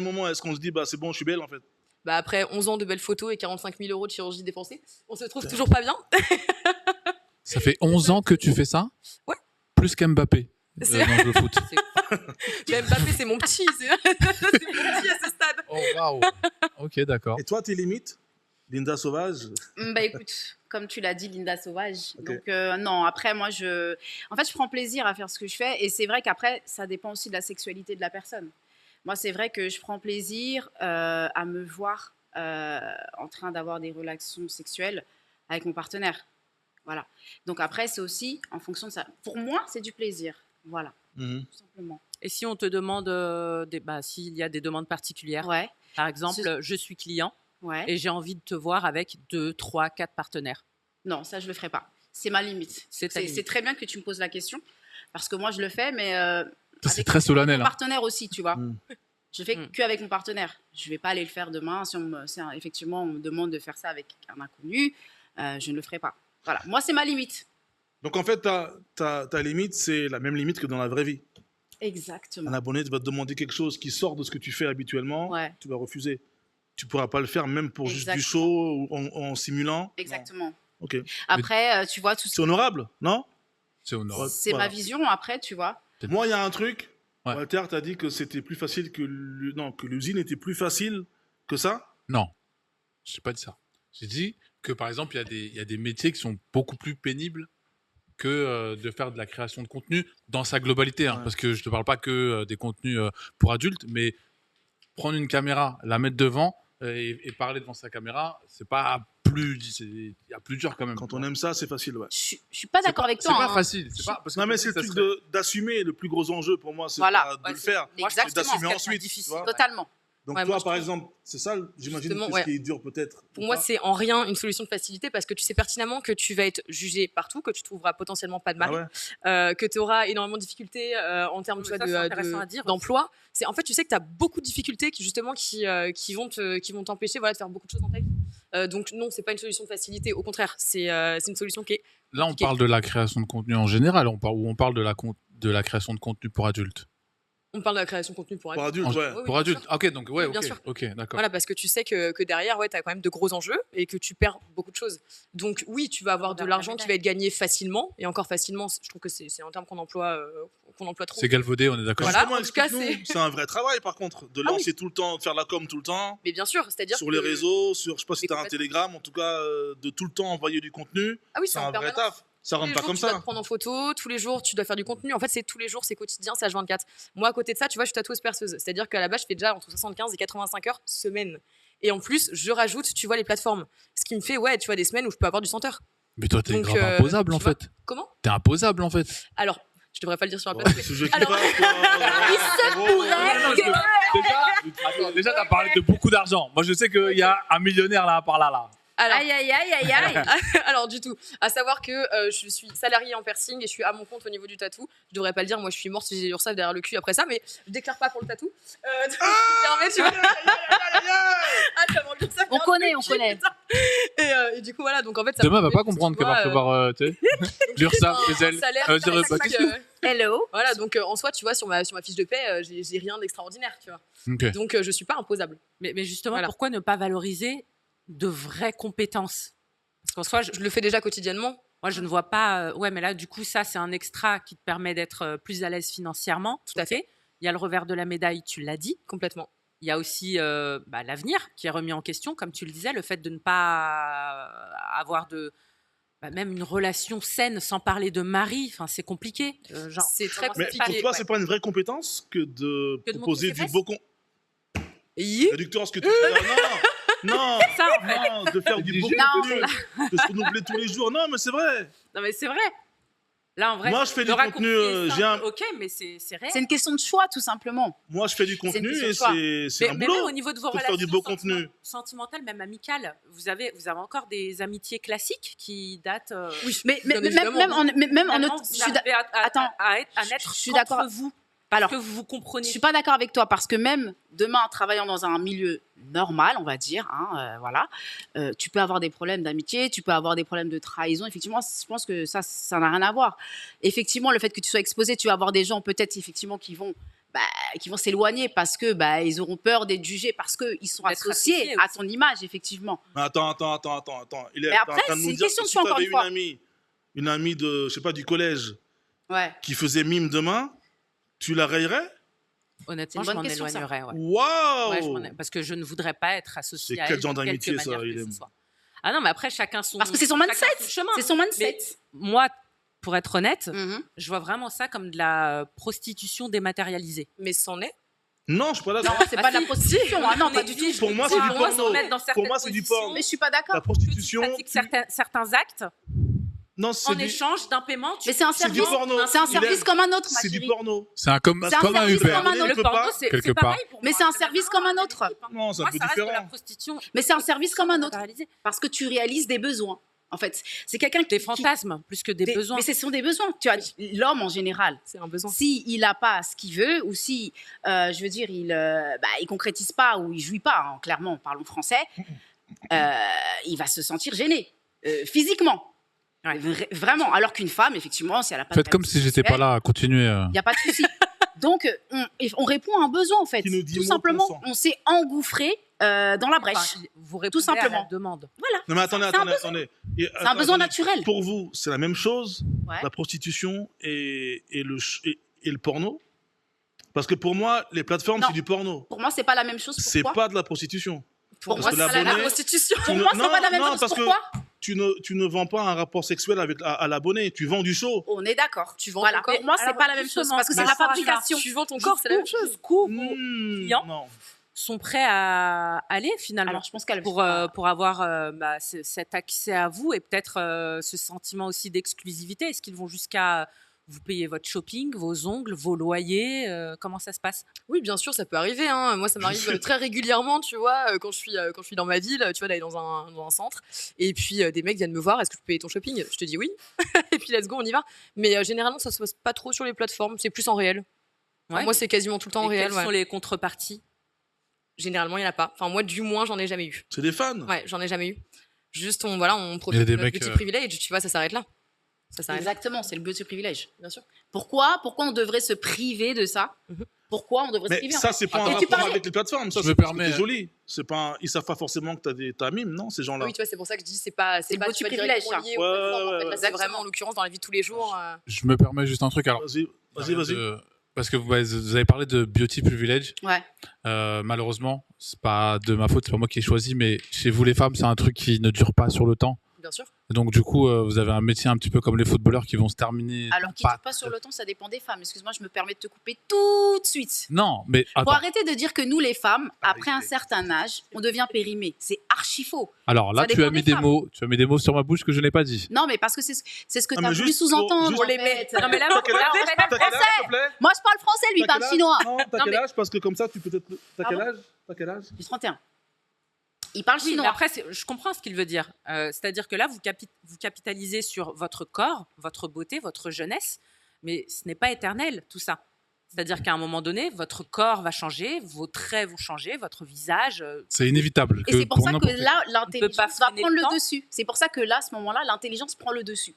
B: moment est-ce qu'on se dit, bah c'est bon, je suis belle en fait?
C: Bah après 11 ans de belles photos et 45 000 € de chirurgie dépensée, on se trouve toujours pas bien.
E: Ça fait 11 ans que tu fais ça?
C: Ouais.
E: Plus qu'Mbappé dans le foot.
C: Mais Mbappé, c'est mon petit. C'est mon petit à ce stade.
E: Oh, waouh. Ok, d'accord.
B: Et toi, tes limites, Linda Sauvage?
D: Bah écoute, comme tu l'as dit, Linda Sauvage.
B: Okay.
D: Donc non, après moi, je prends plaisir à faire ce que je fais. Et c'est vrai qu'après, ça dépend aussi de la sexualité de la personne. Moi, c'est vrai que je prends plaisir à me voir en train d'avoir des relations sexuelles avec mon partenaire. Voilà. Donc après, c'est aussi en fonction de ça. Pour moi, c'est du plaisir. Voilà. Tout simplement.
J: Et si on te demande, s'il y a des demandes particulières, par exemple, je suis client et j'ai envie de te voir avec 2, 3, 4 partenaires.
D: Non, ça, je ne le ferai pas. C'est ma limite. C'est très bien que tu me poses la question parce que moi, je le fais, mais
E: c'est très solennel.
D: Mon partenaire aussi, tu vois. Je fais qu'avec mon partenaire. Je ne vais pas aller le faire demain. Si effectivement, on me demande de faire ça avec un inconnu, je ne le ferai pas. Voilà. Moi, c'est ma limite.
B: Donc, en fait, ta limite, c'est la même limite que dans la vraie vie.
D: Exactement.
B: Un abonné va te demander quelque chose qui sort de ce que tu fais habituellement, tu vas refuser. Tu ne pourras pas le faire même pour juste du show ou en simulant.
D: Exactement.
B: Ok.
D: Après, tu vois, tout.
B: C'est honorable, non?
E: C'est honorable.
D: C'est ma vision, après, tu vois.
B: Moi, il y a un truc. Walter t'a dit que c'était plus facile que l'usine était plus facile que ça?
E: Non, je n'ai pas dit ça. J'ai dit que, par exemple, il y a des métiers qui sont beaucoup plus pénibles que de faire de la création de contenu dans sa globalité. Hein, parce que je ne te parle pas que des contenus pour adultes, mais prendre une caméra, la mettre devant et parler devant sa caméra, c'est pas plus, il y a plus dur quand même.
B: Quand on aime ça, c'est facile, ouais.
D: Je suis pas d'accord avec toi.
E: C'est pas
D: hein.
E: facile. C'est pas, parce que
B: Non, mais c'est le
E: ça
B: truc
E: serait-
B: d'assumer. Le plus gros enjeu pour moi, c'est
D: Voilà.
B: pas de le faire. C'est
D: Exactement.
B: d'assumer
J: c'est
B: ensuite.
J: difficile.
B: tu vois.
D: Totalement.
B: Donc
C: Ouais,
B: toi,
C: moi, je
B: par
C: trouve-
B: exemple, c'est ça, j'imagine,
C: Justement,
B: que
C: ouais.
B: ce qui est dur peut-être.
C: Pour
B: ou
C: moi,
B: pas.
C: c'est en rien une solution de facilité parce que tu sais pertinemment que tu vas être jugé partout, que tu trouveras potentiellement pas de mari,
B: Ah ouais.
C: que tu auras énormément de difficultés en termes
J: Mais
C: tu vois,
J: ça, c'est intéressant à dire
C: d'emploi. En fait, tu sais que tu as beaucoup de difficultés qui vont t'empêcher voilà, de faire beaucoup de choses dans ta vie. Donc non, c'est pas une solution de facilité. Au contraire, c'est une solution qui est...
E: Là, on
C: compliquée.
E: parle de la création de contenu en général, on parle de la création de contenu pour adultes.
C: On parle de la création de contenu pour
B: Pour
C: adultes.
B: adultes, ouais.
C: Oui,
E: Pour
C: bien
E: adultes.
C: sûr.
E: Ok, donc ouais,
C: Oui, bien
E: ok,
C: sûr.
E: ok, d'accord.
C: Voilà, parce que tu sais que derrière, ouais, tu as quand même de gros enjeux et que tu perds beaucoup de choses. Donc oui, tu vas avoir de l'argent qui va être gagné facilement. Et encore facilement, je trouve que c'est un terme qu'on emploie trop.
E: C'est galvaudé, on est d'accord.
C: Voilà,
B: Justement,
C: en tout cas,
B: explique-nous, c'est un vrai travail par contre, de
C: Ah oui.
B: lancer tout le temps, de faire la com tout le temps,
C: Mais bien sûr, c'est-à-dire
B: sur les
C: que-
B: réseaux, je sais pas si
C: Mais
B: tu as un
C: complètement.
B: Télégramme, en tout cas, de tout le temps envoyer du contenu.
C: Ah oui,
B: C'est
C: en
B: un vrai
C: permanence.
B: taf. Ça
C: Tous
B: rentre
C: les
B: pas
C: jours,
B: comme
C: tu dois
B: ça.
C: te prendre en photo, tous les jours, tu dois faire du contenu. En fait, c'est tous les jours, c'est quotidien, c'est H24. Moi, à côté de ça, tu vois, je suis tatoueuse perceuse. C'est-à-dire qu'à la base, je fais déjà entre 75 et 85 heures semaine. Et en plus, je rajoute, tu vois, les plateformes. Ce qui me fait, ouais, tu vois, des semaines où je peux avoir du 100 heures.
E: Mais toi, t'es
C: Donc,
E: grave imposable en
C: tu vois.
E: fait.
C: Comment
E: T'es imposable en fait.
C: Alors, je devrais pas le dire sur la
B: Ouais,
C: plateforme.
B: ce jeu qui
C: Alors-
B: passe, quoi.
E: Déjà, t'as parlé de beaucoup d'argent. Moi, je sais qu'il y a un millionnaire là par là.
C: Alors,
D: Aïe, aïe, aïe, aïe, aïe.
C: alors du tout. À savoir que je suis salariée en piercing et je suis à mon compte au niveau du tatou. Je devrais pas le dire, moi je suis morte si j'ai l'URSSAF derrière le cul après ça, mais je déclare pas pour le tatou. Donc, permet, tu vois. Ah, tu vas voir l'URSSAF
D: On
C: derrière
D: connaît,
C: le
D: on
C: cul,
D: connaît.
C: putain. Et du coup, voilà, donc en fait, ça
E: Demain,
C: me
E: elle va pas
C: permet,
E: comprendre
C: tu
E: qu'elle va
C: vois,
E: recevoir l'URSSAF,
C: un
E: les ailes.
C: salaire
E: Elle va dire,
C: classique,
E: bah,
C: Hello. Voilà, donc en soi, tu vois, sur ma fiche de paie, j'ai rien d'extraordinaire, tu vois.
E: Ok.
C: Donc je suis pas imposable.
J: Mais justement,
C: Voilà.
J: pourquoi ne pas valoriser de vraies compétences? Parce qu'en soi,
C: Je le fais déjà quotidiennement.
J: moi, je ne vois pas. Ouais, mais là, du coup, ça, c'est un extra qui te permet d'être plus à l'aise financièrement.
C: Tout à fait.
J: Il y a le revers de la médaille, tu l'as dit.
C: Complètement.
J: Il y a aussi l'avenir qui est remis en question, comme tu le disais, le fait de ne pas avoir même une relation saine sans parler de mari. Enfin, c'est compliqué.
C: C'est très
B: Mais
C: compliqué.
B: pour toi,
C: ouais.
B: c'est pas une vraie compétence que de
J: Que de
B: proposer
J: montrer ses
B: du beau con.
C: Yi
B: Réducteur, ce que tu fais là, non,
J: ça, en fait.
B: non, de faire du beau
D: Non,
B: contenu, de se renouveler tous les jours. Non, mais c'est vrai.
J: Non, mais c'est vrai. Là, en vrai,
B: Moi, je fais
J: le
B: du
J: raccourci
B: contenu,
J: est
B: j'ai
J: simple,
B: un-
J: ok, mais c'est réel.
D: C'est une question de choix, tout simplement.
B: Moi, je fais du
D: une
B: contenu
D: question de
B: et
D: choix.
B: c'est un
J: Mais même
B: boulot.
J: au niveau de vos
B: Faut faire
J: relations
B: du beau contenu.
J: sentimentales, même amicales, vous avez encore des amitiés classiques qui datent.
C: Oui,
D: Mais
C: bien
D: même
C: évidemment.
D: en
J: Finalement,
D: autre.
J: vous
D: Je suis
J: n'arrivez
D: attends,
J: à
D: je
J: n'être
D: suis
J: qu'entre
D: d'accord.
J: vous.
D: Alors,
J: Que vous vous comprenez.
D: je suis pas d'accord avec toi parce que même demain, en travaillant dans un milieu normal, on va dire, voilà, tu peux avoir des problèmes d'amitié, tu peux avoir des problèmes de trahison. Effectivement, je pense que ça n'a rien à voir. Effectivement, le fait que tu sois exposé, tu vas avoir des gens peut-être effectivement qui vont s'éloigner parce que ils auront peur d'être jugés parce qu'ils sont
J: D'être
D: associés
J: associés
D: à ton image, effectivement.
B: Mais attends. Il est
D: Mais après,
B: en train de
D: c'est
B: nous
D: une
B: dire
D: question
B: que
D: de
B: si
D: choix,
B: tu
D: encore
B: avais
D: une fois.
B: une amie de, je sais pas, du collège
D: Ouais.
B: qui faisait mime demain, tu la rayerais?
J: Honnêtement,
D: C'est
J: je
D: une
J: m'en
D: bonne question, ça.
J: éloignerais. Ouais.
B: Waouh!
J: Ouais, parce que je ne voudrais pas être associée
B: C'est
J: à
B: quel
J: elle
B: genre
J: de quelque
B: d'amitié, ça,
J: manière que
B: Hélène
J: ce soit. Ah non, mais après, chacun son
D: Parce que c'est son
J: chacun
D: mindset.
J: son chemin.
D: C'est son mindset.
J: Mais moi, pour être honnête,
D: Mhm.
J: je vois vraiment ça comme de la prostitution dématérialisée.
C: Mais c'en est.
B: Non, je suis pas
D: Non,
B: d'accord.
D: c'est
J: Ah
D: pas de
J: si.
D: la prostitution. Ah non,
J: On
D: pas du
J: exige
D: tout.
B: Pour moi,
J: que
B: c'est
J: tu
B: du
J: dois se
B: porno.
J: mettre dans
B: Pour
J: certaines
B: moi, c'est du
J: positions,
B: porno.
D: Mais je suis pas
B: La
D: d'accord.
J: que tu
B: prostitution,
J: pratiques certains actes
B: non, c'est
J: en
B: du,
J: échange d'un paiement.
D: Mais c'est un
B: c'est du
D: service.
B: porno.
D: C'est un
B: Il est-
D: service comme un autre, ma
B: c'est du
D: chérie.
B: porno.
E: C'est un comme
D: C'est un
E: un
D: service
E: Uber.
D: comme un autre.
J: Le
B: peut
J: porno,
B: pas,
J: c'est
E: quelque
J: pareil
E: part.
J: pour
D: Mais
J: moi.
D: c'est un service comme un autre.
B: Non, c'est un
J: Moi,
B: peu
J: ça reste de la
B: différent.
J: prostitution
D: Mais c'est un service comme un autre.
J: dématérialisée.
D: Parce que tu réalises des besoins. En fait, c'est quelqu'un
J: Des fantasmes plus que des besoins.
D: Mais ce sont des besoins. Tu as l'homme en général.
C: C'est un besoin.
D: Si il n'a pas ce qu'il veut ou si, je veux dire, il concrétise pas ou il jouit pas, hein, clairement, parlons français, il va se sentir gêné physiquement.
J: Ouais.
D: Vraiment. Alors qu'une femme, effectivement, si elle a pas de
E: Faites comme si j'étais pas là, continuez.
D: il n'y a pas de souci. Donc, on répond à un besoin, en fait.
B: Qui nous dit
D: Tout
B: mot
D: simplement,
B: consent.
D: on s'est engouffré dans la brèche.
J: Enfin, vous répondez à
D: simplement.
J: la demande.
B: Non, mais attendez.
D: C'est un besoin naturel.
B: Pour vous, c'est la même chose,
D: Ouais.
B: la prostitution et le porno? Parce que pour moi, les plateformes,
D: Non.
B: c'est du porno.
D: Pour moi, c'est pas la même chose.
B: C'est
D: Pourquoi
B: pas de la prostitution.
D: Pour
B: parce
D: moi,
B: que
D: c'est pas la
B: l'abonné-
D: même
C: prostitution.
D: Pour
B: Tu
D: moi,
B: ne-
D: c'est pas la même
B: non,
D: chose.
B: parce que-
D: Pourquoi
B: Tu ne vends pas un rapport sexuel à l'abonné, tu vends du show.
D: On est d'accord.
C: Tu vends
D: Voilà.
C: ton corps.
D: Pour moi, c'est
J: Alors,
D: pas la même chose
J: justement,
D: parce que c'est
J: mais
D: la
J: ça,
D: fabrication.
C: Tu vends ton corps, c'est la même chose.
J: Jusqu'où
B: Hmm,
J: client.
B: non.
J: sont prêts à aller finalement
D: Alors, je pense qu'elle
J: pour avoir cet accès à vous et peut-être ce sentiment aussi d'exclusivité. Est-ce qu'ils vont jusqu'à vous payer votre shopping, vos ongles, vos loyers comment ça se passe?
C: Oui, bien sûr, ça peut arriver. Hein. Moi, ça m'arrive très régulièrement, tu vois, quand je suis dans ma ville, tu vois, d'aller dans un centre. Et puis, des mecs viennent me voir, est-ce que je peux payer ton shopping? Je te dis oui. Et puis, let's go, on y va. Mais généralement, ça se passe pas trop sur les plateformes, c'est plus en réel. Enfin,
J: Ouais.
C: moi, c'est quasiment tout le temps en
J: Et
C: réel.
J: quelles sont les contreparties?
C: Généralement, il n'y en a pas. Enfin, moi, du moins, j'en ai jamais eu.
B: C'est des fans.
C: Ouais, j'en ai jamais eu. Juste, on
E: Il
C: profite
E: y a
C: de
E: des
C: notre
E: mecs,
C: petit privilège, tu vois, ça s'arrête là. Ça s'arrête là.
D: Exactement, c'est le but du privilège.
C: Bien sûr.
D: Pourquoi on devrait se priver de ça? Pourquoi on devrait se
B: Mais
D: priver en
B: ça,
D: fait
B: c'est pas un
D: Et tu
B: rapport
D: parlais-
B: avec les plateformes. Ça,
E: Je
B: c'est
E: me
B: parce que
E: permets,
B: t'es joli. C'est pas, ils savent pas forcément que t'as mime, non, ces gens-là.
C: Oui, tu vois, c'est pour ça que je dis, c'est pas
D: le beau
C: tu vois,
D: privilège,
C: directement
D: ça.
C: lié aux
B: Ouais,
C: plateformes, en
B: ouais,
C: fait.
B: ouais.
C: Là, c'est vraiment, en l'occurrence, dans la vie de tous les jours.
E: Je me permets juste un truc. Alors,
B: Vas-y.
E: parce que vous avez parlé de beauty privilege.
D: Ouais.
E: Malheureusement, c'est pas de ma faute, c'est pas moi qui ai choisi, mais chez vous les femmes, c'est un truc qui ne dure pas sur le temps.
C: Bien sûr.
E: Donc du coup, vous avez un métier un petit peu comme les footballeurs qui vont se terminer.
D: Alors, qui ne dure pas sur le temps, ça dépend des femmes. Excuse-moi, je me permets de te couper tout de suite.
E: Non, mais
D: Faut
E: attends.
D: arrêter de dire que nous, les femmes, après un certain âge, on devient périmé. C'est archi faux.
E: Alors là,
D: Ça
E: tu
D: dépend
E: as mis
D: des
E: des mots sur ma bouche que je n'ai pas dit.
D: Non, mais parce que c'est ce que
B: Ah,
D: tu as
B: mais
D: voulu
B: juste
D: sous-entendre.
B: pour-
D: en
B: juste-
D: fait.
J: Non mais là,
B: T'as quel âge,
J: là, en fait,
B: s'il te plaît?
D: Moi, je parle français, lui, il
B: T'as
D: parle
B: quel âge
D: chinois.
B: Non, t'as
J: Non,
B: quel
J: mais-
B: âge? Parce que comme ça, tu peux être. T'as quel
D: Pardon
B: âge? T'as quel âge?
D: J'ai 31. Il parle
J: oui, mais
D: chinois.
J: après, je comprends ce qu'il veut dire. C'est-à-dire que là, vous capitalisez sur votre corps, votre beauté, votre jeunesse, mais ce n'est pas éternel, tout ça. C'est-à-dire qu'à un moment donné, votre corps va changer, vos traits vont changer, votre visage.
E: C'est inévitable.
D: Et c'est pour ça que
E: n'importe qui.
D: là,
J: pas
D: l'intelligence va
J: freiner
D: prendre
J: le
D: le
J: temps.
D: dessus. C'est pour ça que là, à ce moment-là, l'intelligence prend le dessus.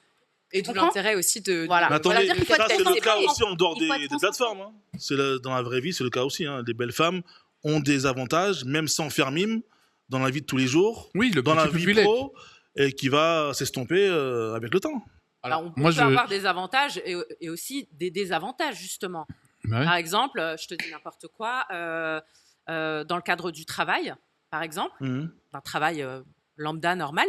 C: Et d'où
D: comprends
C: l'intérêt aussi de.
D: Voilà.
B: Mais attendez,
D: Voilà, dire qu'il faut
B: ça,
D: être
B: c'est le
D: qualifié.
B: cas aussi en dehors
D: Il faut être
B: des
D: concentré.
B: plateformes. Hein. Dans la vraie vie, c'est le cas aussi. Hein. Les belles femmes ont des avantages, même sans faire mime, dans la vie de tous les jours,
E: Oui, le
B: dans la
E: petit
B: vie
E: privilège.
B: pro, et qui va s'estomper avec le temps.
J: Alors, on peut
E: moi,
J: avoir des avantages et aussi des désavantages, justement.
E: Bah ouais.
J: Par exemple, je te dis n'importe quoi, dans le cadre du travail, par exemple, d'un travail lambda normal,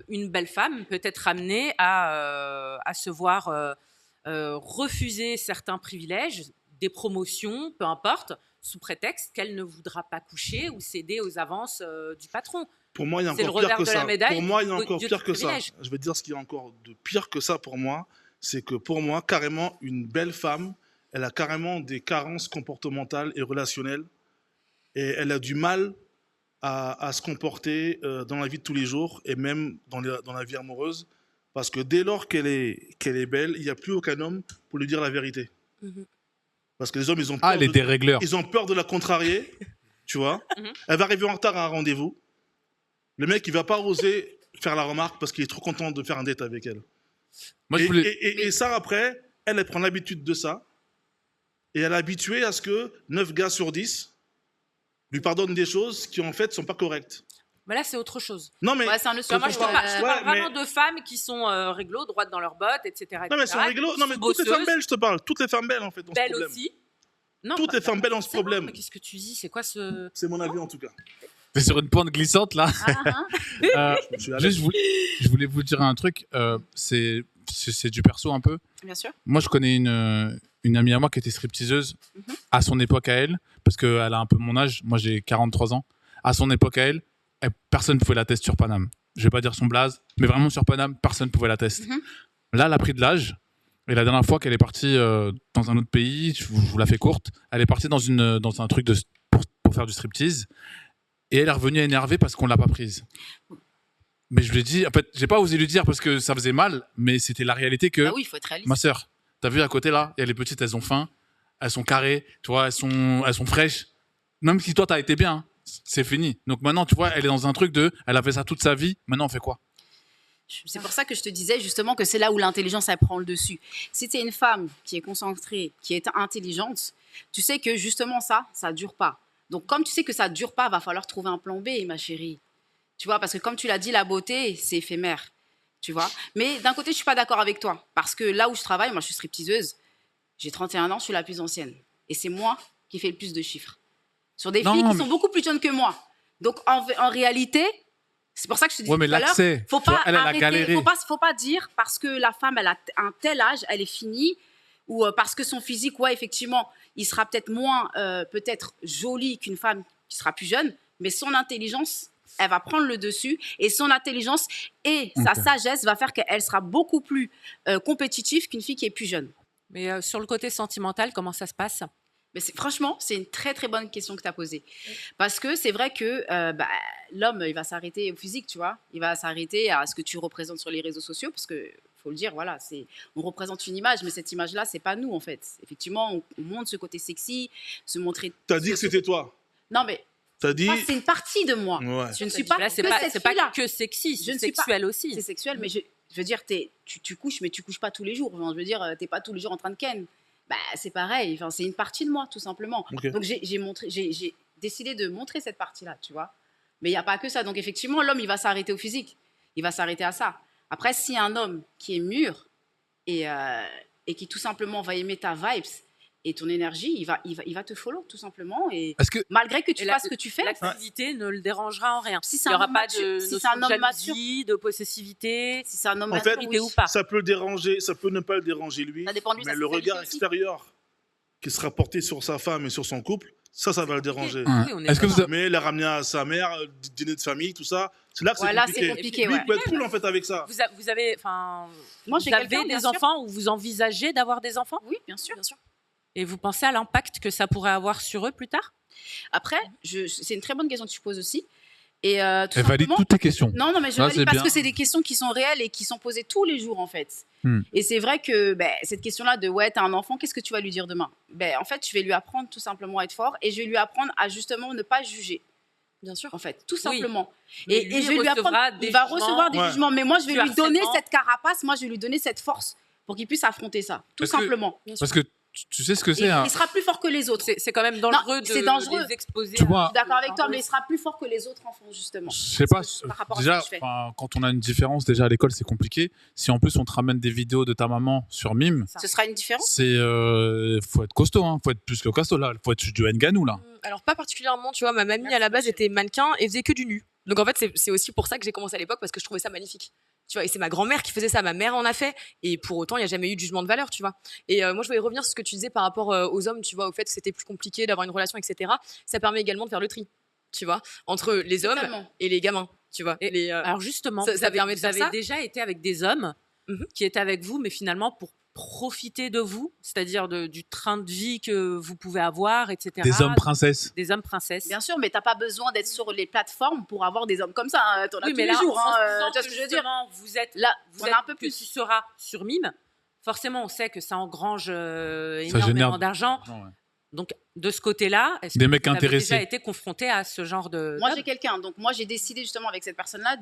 J: une belle femme peut être amenée à se voir refuser certains privilèges, des promotions, peu importe, sous prétexte qu'elle ne voudra pas coucher ou céder aux avances du patron.
B: Pour moi, il y a
J: C'est le
B: encore pire
J: revers
B: que
J: de la
B: ça.
J: médaille
B: Pour moi, il y a
J: du
B: encore
J: du
B: pire que ça.
J: privilège.
B: Je vais te dire ce qu'il y a encore de pire que ça pour moi. C'est que pour moi, carrément, une belle femme, elle a carrément des carences comportementales et relationnelles. Et elle a du mal à se comporter dans la vie de tous les jours et même dans la vie amoureuse. Parce que dès lors qu'elle est belle, il n'y a plus aucun homme pour lui dire la vérité. Parce que les hommes, ils ont peur,
E: Ah, les dérégleurs.
B: ils ont peur de la contrarier, tu vois. Elle va arriver en retard à un rendez-vous. Le mec, il va pas oser faire la remarque parce qu'il est trop content de faire un date avec elle.
E: Moi,
B: Et,
E: je voulais.
B: et ça, après, elle prend l'habitude de ça. Et elle est habituée à ce que 9 gars sur 10 lui pardonnent des choses qui, en fait, sont pas correctes.
J: Mais là, c'est autre chose.
B: Non, mais...
D: Ouais, c'est un autre
J: Moi, je te
B: Ouais,
J: parle vraiment
B: mais-
J: de femmes qui sont réglo, droites dans leurs bottes, etc.
B: Non, mais elles sont rigolos. Non, mais toutes les femmes belles, je te parle. Toutes les femmes belles, en fait, ont ce
J: Belles
B: problème.
J: aussi. Non,
B: Toutes
J: pas-
B: les femmes belles ont ce
J: c'est vrai,
B: problème.
J: mais qu'est-ce que tu dis? C'est quoi ce...
B: C'est mon avis, en tout cas.
E: T'es sur une pente glissante là.
B: Je suis à l'aise.
E: Juste, je voulais vous dire un truc. C'est du perso un peu.
D: Bien sûr.
E: Moi, je connais une amie à moi qui était stripteaseuse à son époque à elle, parce qu'elle a un peu mon âge. Moi, j'ai 43 ans. À son époque à elle, personne ne pouvait la tester sur Paname. Je vais pas dire son blaze, mais vraiment sur Paname, personne ne pouvait la tester. Là, elle a pris de l'âge. Et la dernière fois qu'elle est partie dans un autre pays, je vous la fais courte, elle est partie dans un truc pour faire du striptease. Et elle est revenue énervée parce qu'on l'a pas prise. Mais je lui ai dit, en fait, j'ai pas osé lui dire parce que ça faisait mal, mais c'était la réalité que
D: Ah oui, il faut être réaliste.
E: ma sœur, t'as vu à côté là, il y a les petites, elles ont faim, elles sont carrées, tu vois, elles sont fraîches. Même si toi t'as été bien, hein, c'est fini. Donc maintenant, tu vois, elle est dans un truc elle a fait ça toute sa vie. Maintenant, on fait quoi?
D: C'est pour ça que je te disais justement que c'est là où l'intelligence elle prend le dessus. Si tu es une femme qui est concentrée, qui est intelligente, tu sais que justement ça dure pas. Donc comme tu sais que ça dure pas, va falloir trouver un plan B, ma chérie. Tu vois, parce que comme tu l'as dit, la beauté, c'est éphémère. Tu vois. Mais d'un côté, je suis pas d'accord avec toi. Parce que là où je travaille, moi je suis stripteaseuse, j'ai 31 ans, je suis la plus ancienne. Et c'est moi qui fais le plus de chiffres. Sur des filles qui sont beaucoup plus jeunes que moi. Donc en réalité, c'est pour ça que je te dis
E: Ouais, mais
D: tout à l'heure,
E: l'accès,
D: faut
E: tu vois,
D: pas
E: elle a
D: arrêter,
E: galéré.
D: faut pas dire parce que la femme elle a un tel âge, elle est finie. ou parce que son physique, ouais, effectivement, il sera peut-être moins peut-être joli qu'une femme qui sera plus jeune, mais son intelligence, elle va prendre le dessus, et son intelligence et sa sagesse va faire qu'elle sera beaucoup plus compétitive qu'une fille qui est plus jeune.
J: Mais sur le côté sentimental, comment ça se passe?
D: Mais franchement, c'est une très très bonne question que tu as posée. Parce que c'est vrai que l'homme, il va s'arrêter au physique, tu vois. Il va s'arrêter à ce que tu représentes sur les réseaux sociaux, parce que faut le dire, voilà, on représente une image, mais cette image-là, c'est pas nous en fait. Effectivement, on montre ce côté sexy, se montrer.
B: T'as dit que c'était toi.
D: Non mais.
B: T'as dit.
D: C'est une partie de moi.
B: Ouais.
D: Je ne suis pas.
J: C'est pas que sexy, c'est sexuel aussi.
D: C'est sexuel, mais je veux dire, tu couches, mais tu couches pas tous les jours. Enfin, je veux dire, t'es pas tous les jours en train de ken. Bah, c'est pareil. Enfin, c'est une partie de moi, tout simplement.
B: Okay.
D: Donc j'ai décidé de montrer cette partie-là, tu vois. Mais il y a pas que ça. Donc effectivement, l'homme, il va s'arrêter au physique. Il va s'arrêter à ça. Après, s'il y a un homme qui est mûr et qui tout simplement va aimer ta vibes et ton énergie, il va te follow tout simplement. Et malgré que tu fasses ce que tu fais,
J: l'activité ne le dérangera en rien.
D: Si
J: il n'y aura pas
D: mature,
J: de
D: si c'est un homme mature,
J: de possessivité.
D: Si c'est un homme
B: en fait,
D: mature,
B: ou pas. Ça peut le déranger, ça peut ne pas le déranger lui.
D: Ça dépend de lui,
B: mais le regard extérieur qui sera porté sur sa femme et sur son couple, ça va le déranger. Mais la ramener à sa mère, dîner de famille, tout ça, c'est là que c'est compliqué. Lui, il peut être cool en fait avec ça.
J: Vous avez des enfants ou vous envisagez d'avoir des enfants?
D: Oui, bien sûr.
J: Et vous pensez à l'impact que ça pourrait avoir sur eux plus tard?
D: Après, c'est une très bonne question que tu poses aussi. Et
E: elle valide toutes tes questions.
D: Non, mais je valide parce que c'est des questions qui sont réelles et qui sont posées tous les jours en fait. Et c'est vrai que cette question-là de t'as un enfant, qu'est-ce que tu vas lui dire demain? En fait, je vais lui apprendre tout simplement à être fort et je vais lui apprendre à justement ne pas juger.
C: Bien sûr.
D: En fait, tout simplement.
J: Oui.
D: Et je vais lui apprendre. Il va recevoir des jugements, mais moi je vais lui donner cette carapace, moi je vais lui donner cette force pour qu'il puisse affronter ça, tout simplement.
E: Parce que tu sais ce que c'est.
D: Il sera plus fort que les autres.
J: C'est quand même dangereux de les exposer.
E: Tu vois,
D: je suis d'accord avec toi, mais il sera plus fort que les autres enfants, justement.
E: Je sais pas. Déjà, quand on a une différence, déjà à l'école, c'est compliqué. Si en plus on te ramène des vidéos de ta maman sur Mime,
D: ce sera une différence.
E: Faut être costaud, hein. Faut être plus que costaud là. Faut être du Nganou là.
C: Alors pas particulièrement, tu vois. Ma mamie à la base était mannequin et faisait que du nu. Donc en fait, c'est aussi pour ça que j'ai commencé à l'époque, parce que je trouvais ça magnifique. Tu vois, et c'est ma grand-mère qui faisait ça, ma mère en a fait, et pour autant, il n'y a jamais eu de jugement de valeur, tu vois. Et moi, je voulais revenir sur ce que tu disais par rapport aux hommes, tu vois, au fait que c'était plus compliqué d'avoir une relation, etc. Ça permet également de faire le tri, tu vois, entre les hommes et les gamins, tu vois.
J: Alors justement,
C: ça permet de faire ça.
J: Vous avez déjà été avec des hommes qui étaient avec vous, mais finalement pour profiter de vous, c'est-à-dire du train de vie que vous pouvez avoir, etc.
E: Des hommes princesses.
J: Des hommes princesses.
D: Bien sûr, mais t'as pas besoin d'être sur les plateformes pour avoir des hommes comme ça. Hein. T'en as tous les jours. Tu vois ce que je veux dire?
J: Vous êtes
D: là,
J: vous êtes un peu plus. Tu seras sur Mime. Forcément, on sait que ça engrange énormément d'argent. Donc, de ce côté-là, est-ce que vous avez déjà été confronté à ce genre de...
D: Moi, j'ai quelqu'un. Donc, moi, j'ai décidé justement avec cette personne-là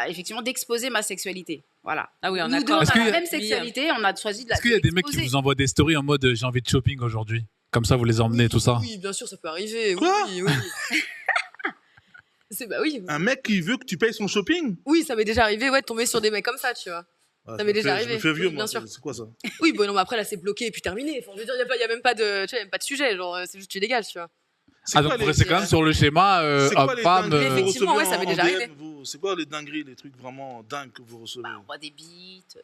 D: effectivement d'exposer ma sexualité. Voilà.
J: Ah oui, on
D: Nous deux, on a la même sexualité, on a choisi de la.
E: Est-ce qu'il y a des mecs qui vous envoient des stories en mode j'ai envie de shopping aujourd'hui? Comme ça, vous les emmenez, tout ça?
C: Oui, bien sûr, ça peut arriver.
B: Quoi?
C: Oui. Oui.
B: Un mec qui veut que tu payes son shopping?
C: Oui, ça m'est déjà arrivé, de tomber sur des mecs comme ça, tu vois. Ça m'est déjà arrivé.
B: Je me fais vieux, moi.
C: Bien sûr.
B: C'est quoi ça?
C: Oui, bon, non, mais après, là, c'est bloqué et puis terminé. Enfin, je veux dire, il n'y a même pas de sujet. Genre, c'est juste tu dégages, tu vois.
E: Donc c'est quand même sur le schéma homme-femme.
C: Effectivement, ouais, ça m'est déjà arrivé.
B: C'est quoi les dingueries, les trucs vraiment dingues que vous recevez?
D: On voit des beats.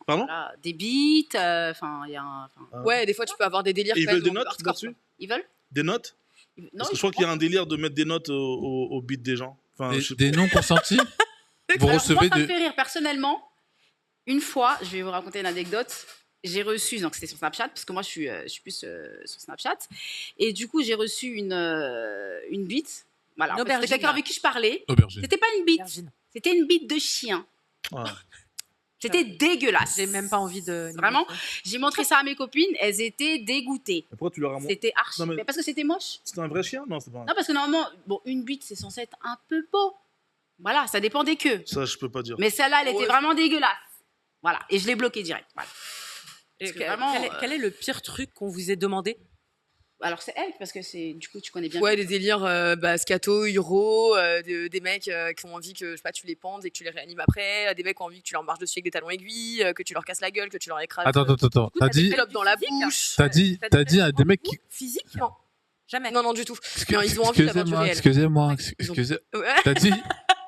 B: Pardon?
D: Voilà, des beats. Il y a
C: Ouais, des fois, tu peux avoir des délires.
B: Ils veulent des notes là-dessus?
D: Ils veulent?
B: Des notes? Parce que je crois qu'il y a un délire de mettre des notes au beat des gens.
E: Des noms consentis? Vous recevez
D: moi, ça me fait rire personnellement. Une fois, je vais vous raconter une anecdote. J'ai reçu, donc c'était sur Snapchat, parce que moi je suis plus sur Snapchat, et du coup j'ai reçu une bite. Voilà, c'était quelqu'un avec qui je parlais. C'était pas une bite, c'était une bite de chien.
B: Ouais.
D: C'était dégueulasse.
J: J'ai même pas envie de.
D: Vraiment, j'ai montré ça à mes copines, elles étaient dégoûtées.
B: Pourquoi tu leur as montré?
D: C'était archi. Mais parce que c'était moche.
B: C'était un vrai chien? Non, c'est pas.
D: Non, parce que normalement, une bite c'est censé être un peu beau. Voilà, ça dépend des queues.
B: Ça, je peux pas dire.
D: Mais celle-là, elle était vraiment dégueulasse. Voilà, et je l'ai bloquée direct. Voilà.
J: Quel est le pire truc qu'on vous ait demandé?
D: Alors c'est elle, parce que du coup tu connais bien.
C: Ouais, des délires scato, euro, des mecs qui ont envie que je sais pas, tu les pendes et que tu les réanimes après, des mecs qui ont envie que tu leur marches dessus avec des talons aiguilles, que tu leur casses la gueule, que tu leur écrases.
E: Attends. T'as dit
C: dans la bouche.
E: T'as dit à des mecs qui
J: physique? Non, jamais.
C: Non, du tout. Ils ont envie d'avoir du réel.
E: Excusez-moi. T'as dit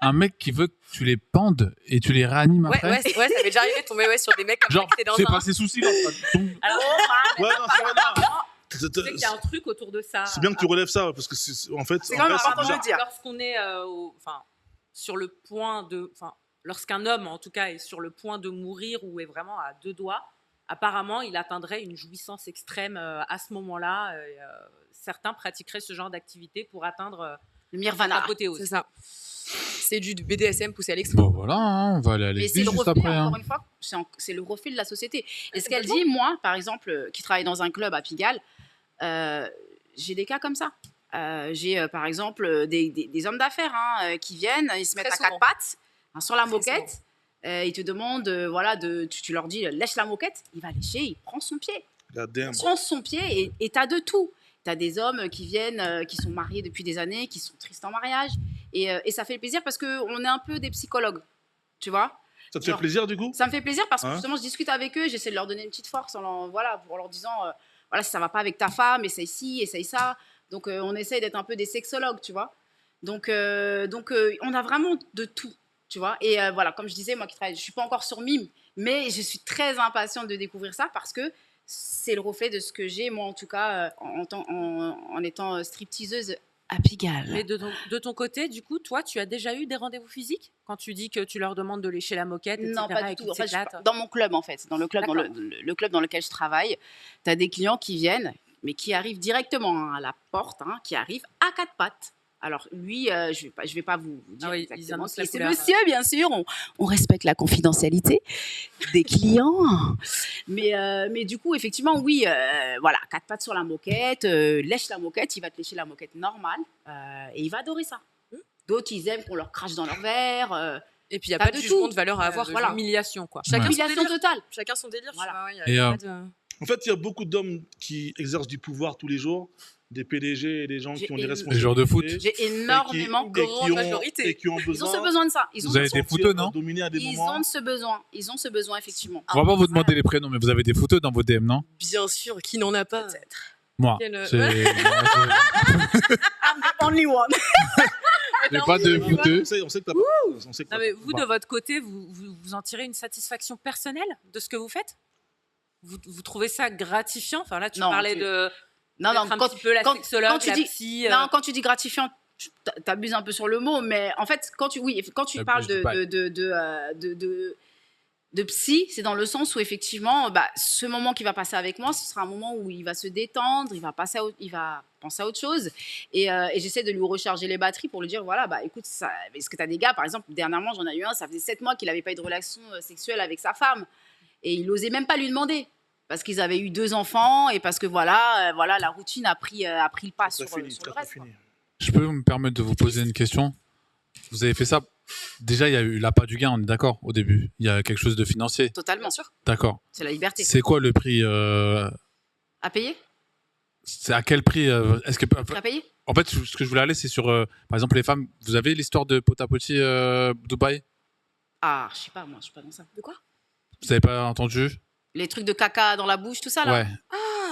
E: un mec qui veut que tu les pendes et tu les réanimes
C: Ouais,
E: après.
C: ça m'est déjà arrivé de tomber sur des mecs comme
E: Genre,
C: ça qui étaient
E: c'est
C: dans un...
E: pas ses soucis. Là.
J: Alors,
B: Ouais, non, c'est vrai, non.
J: tu sais qu'il y a un truc autour de ça.
B: C'est bien que tu relèves ça, parce que en fait,
C: C'est quand même important de le dire.
J: Lorsqu'on est sur le point de... Lorsqu'un homme, en tout cas, est sur le point de mourir ou est vraiment à 2 doigts, apparemment, il atteindrait une jouissance extrême à ce moment-là. Certains pratiqueraient ce genre d'activité pour atteindre
D: Le nirvana.
J: l'apothéose.
C: C'est ça. C'est du BDSM poussé à l'extrême.
E: Bon, voilà, hein, on va aller à
D: Mais c'est
E: l'église
D: le
E: juste
D: reflet,
E: après.
D: encore
E: Hein.
D: une fois, c'est le reflet de la société. Et ce qu'elle dit, moi, par exemple, qui travaille dans un club à Pigalle, j'ai des cas comme ça. J'ai, par exemple, des hommes d'affaires qui viennent, ils se mettent
C: Très
D: à 4
C: souvent.
D: pattes, sur la
C: Très
D: moquette. Ils te demandent, tu leur dis, lèche la moquette, il va lécher, il prend son pied.
B: Goddamn.
D: Prend son pied et t'as de tout. T'as des hommes qui viennent, qui sont mariés depuis des années, qui sont tristes en mariage. Et ça fait plaisir parce qu'on est un peu des psychologues, tu vois.
B: Ça te fait plaisir, du coup?
D: Ça me fait plaisir parce que
B: Hein?
D: justement, je discute avec eux, j'essaie de leur donner une petite force en leur disant, voilà, si ça va pas avec ta femme, essaye ci, essaye ça. Donc, on essaye d'être un peu des sexologues, tu vois. Donc, on a vraiment de tout, tu vois. Et voilà, comme je disais, moi qui travaille, je suis pas encore sur Mime, mais je suis très impatiente de découvrir ça parce que c'est le reflet de ce que j'ai, moi en tout cas, en étant stripteaseuse à Pigalle.
J: Mais de ton côté, du coup, toi, tu as déjà eu des rendez-vous physiques quand tu dis que tu leur demandes de lécher la moquette, etc.
D: Non, pas du
J: et
D: tout.
J: qu'ils
D: En fait,
J: s'éclatent.
D: dans mon club, en fait, dans le club, le club dans lequel je travaille, tu as des clients qui viennent, mais qui arrivent directement à la porte, qui arrivent à 4 pattes. Alors lui, je vais pas vous dire
J: oui, ils
D: exactement
J: annoncent
D: qui
J: la
D: est ce
J: couleur.
D: monsieur, bien sûr. On respecte la confidentialité des clients. Mais du coup, effectivement, oui, voilà, 4 pattes sur la moquette, lèche la moquette, il va te lécher la moquette normale et il va adorer ça. D'autres, ils aiment qu'on leur crache dans leur verre.
C: Et puis, il n'y a
D: T'as
C: pas de
D: de
C: jugement
D: tout.
C: de valeur à avoir.
J: De
D: voilà.
J: l'humiliation, quoi.
C: Chacun son
D: Humiliation
C: délire.
D: totale.
C: Chacun son délire.
D: Voilà.
C: Tu vois, il y a
E: Et,
C: pas de-
B: En fait, il y a beaucoup d'hommes qui exercent du pouvoir tous les jours, des PDG et des gens qui ont des
D: J'ai-
B: responsabilités.
E: Les joueurs de foot.
D: J'ai énormément.
B: et qui ont
D: Ils ont
B: besoin
D: ce besoin de ça. Ils ont
E: Vous avez
D: ce
E: des
D: besoin.
E: photos, non?
B: dominer à des
D: Ils
B: moments.
D: ont ce besoin. Ils ont ce besoin, effectivement.
E: On va pas vous demander les prénoms, mais vous avez des photos dans vos DM, non?
C: Bien sûr, qui n'en a pas?
E: Moi.
C: Quel-
D: I'm the only one.
E: J'ai pas de photos.
B: On sait que t'as pas. On sait que
J: Non,
B: t'as
J: mais
B: pas.
J: vous, de votre côté, vous en tirez une satisfaction personnelle de ce que vous faites? Vous trouvez ça gratifiant? Enfin, là, tu
D: Non,
J: parlais de
D: Non,
J: d'être un petit peu la sexologue,
D: tu
J: la
D: dis,
J: psy.
D: non, quand tu dis gratifiant, t'abuses un peu sur le mot, mais en fait, quand tu parles
E: je dis pas.
D: de psy, c'est dans le sens où effectivement, ce moment qu'il va passer avec moi, ce sera un moment où il va se détendre, il va penser à autre chose, et j'essaie de lui recharger les batteries pour lui dire, voilà, écoute, est-ce que tu as des gars, par exemple, dernièrement, j'en ai eu un, ça faisait 7 mois qu'il n'avait pas eu de relation sexuelle avec sa femme, et il n'osait même pas lui demander. Parce qu'ils avaient eu 2 enfants et parce que voilà, la routine a pris le pas sur le reste. quoi.
E: Je peux me permettre de vous poser une question? Vous avez fait ça. Déjà, il y a eu l'appât du gain, on est d'accord, au début. Il y a quelque chose de financier.
D: Totalement.
E: D'accord.
D: C'est la liberté.
E: C'est quoi le prix
D: À payer
E: C'est à quel prix Est-ce que
D: À payer
E: en fait, ce que je voulais aller, c'est sur, par exemple, les femmes. Vous avez l'histoire de Pot à Poti Dubaï?
D: Ah, je sais pas, moi, je suis pas dans ça. De quoi
E: Vous avez pas entendu?
D: Les trucs de caca dans la bouche, tout ça, là.
E: Ouais.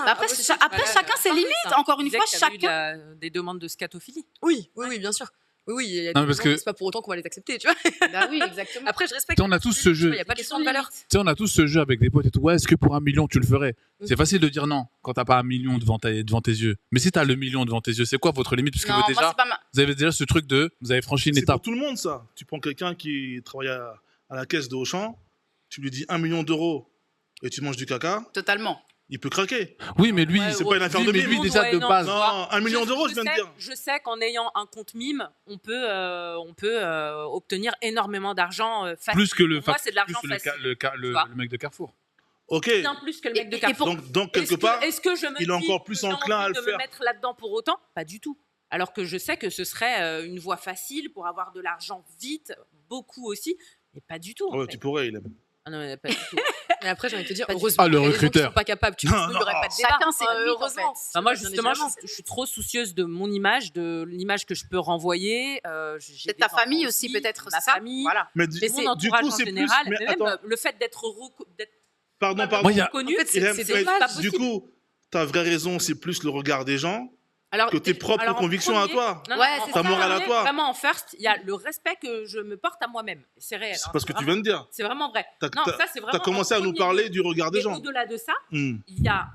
D: Après, chacun ses limites. Encore une fois, chacun.
J: Des demandes de scatophilie.
C: Oui, bien sûr. Oui, il y a
E: Non,
C: des
E: parce
C: gens,
E: que-
C: c'est pas pour autant qu'on va les accepter, tu vois.
D: Bah oui, exactement.
C: Après, je respecte.
E: Tu sais, on a tous ce jeu.
C: Il n'y a pas de question de valeur.
E: Tu sais, on a tous ce jeu avec des potes et tout. Ouais, est-ce que pour 1 million, tu le ferais? C'est facile de dire non quand t'as pas 1 million devant tes yeux. Mais si t'as le million devant tes yeux, c'est quoi votre limite? Parce que
D: Non, moi, c'est pas
E: vous avez déjà ce truc vous avez franchi une
B: C'est pour
E: étape.
B: tout le monde, ça. Tu prends quelqu'un qui travaille à la caisse de Auchan, tu lui dis 1 million d'euros et tu manges du caca,
D: Totalement.
B: il peut craquer.
E: Oui, mais lui,
B: c'est pas une affaire de
E: mais
B: mime.
E: lui déjà de base.
B: Non, 1 million d'euros, je viens de dire.
J: Je sais qu'en ayant un compte mime, on peut obtenir énormément d'argent facile.
E: Plus que le,
J: Pour moi, c'est de l'argent
E: plus le
J: facile.
E: le
J: vois.
E: mec de Carrefour.
B: Ok.
J: Bien plus que le mec de Carrefour.
B: Donc quelque part,
J: est-ce que je me
B: il est
J: dis
B: encore plus
J: que j'ai
B: enclin à
J: envie
B: le
J: de
B: faire.
J: me mettre là-dedans pour autant? Pas du tout. Alors que je sais que ce serait une voie facile pour avoir de l'argent vite, beaucoup aussi, mais pas du tout. en
B: Ouais,
J: fait.
B: tu pourrais, il aime.
J: Ah non, mais pas du tout.
C: Mais après, j'ai envie de te dire,
J: Pas du
C: heureusement
E: tout. Ah, le
C: qu'il y a des gens qui
E: recruteur.
C: sont pas capables. Tu vois,
B: Non,
C: sinon, il n'y aurait pas de débat.
D: Chacun ses limites, en
C: Heureusement.
D: fait.
J: Bah, moi,
C: Bien
J: justement,
C: évidemment.
J: je suis trop soucieuse de mon image, de l'image que je peux renvoyer.
D: Peut-être ta famille aussi, peut-être,
J: ma
D: c'est ça.
J: famille,
D: Voilà.
B: Mais
J: mon
B: du
J: entourage
B: coup,
J: en
B: c'est plus.
J: général.
B: Mais
J: Mais même
B: attends,
J: le fait d'être
B: pardon.
E: Moi, il y a-
J: reconnu,
C: En fait,
B: Il aime-
C: c'est
B: mais
C: dommage.
J: pas
B: Du
J: possible.
B: coup, ta vraie raison, c'est plus le regard des gens.
J: Alors,
B: que tes propres
J: alors, en
B: convictions à
J: premier-
B: toi.
J: Non,
D: Ouais,
J: en
D: c'est
B: ta
D: ça.
B: morale à
J: premier,
B: toi.
J: Vraiment, en first, il y a le respect que je me porte à moi-même. C'est réel.
B: C'est
J: hein,
B: pas ce que
J: c'est
B: tu
J: vraiment-
B: viens de dire.
J: C'est vraiment vrai.
B: T'as
J: Non, ça, c'est vraiment
B: as commencé
J: en
B: à nous
J: premier
B: parler
J: lieu.
B: du regard des
J: Et
B: gens.
J: au-delà de ça,
B: Hmm.
J: il y a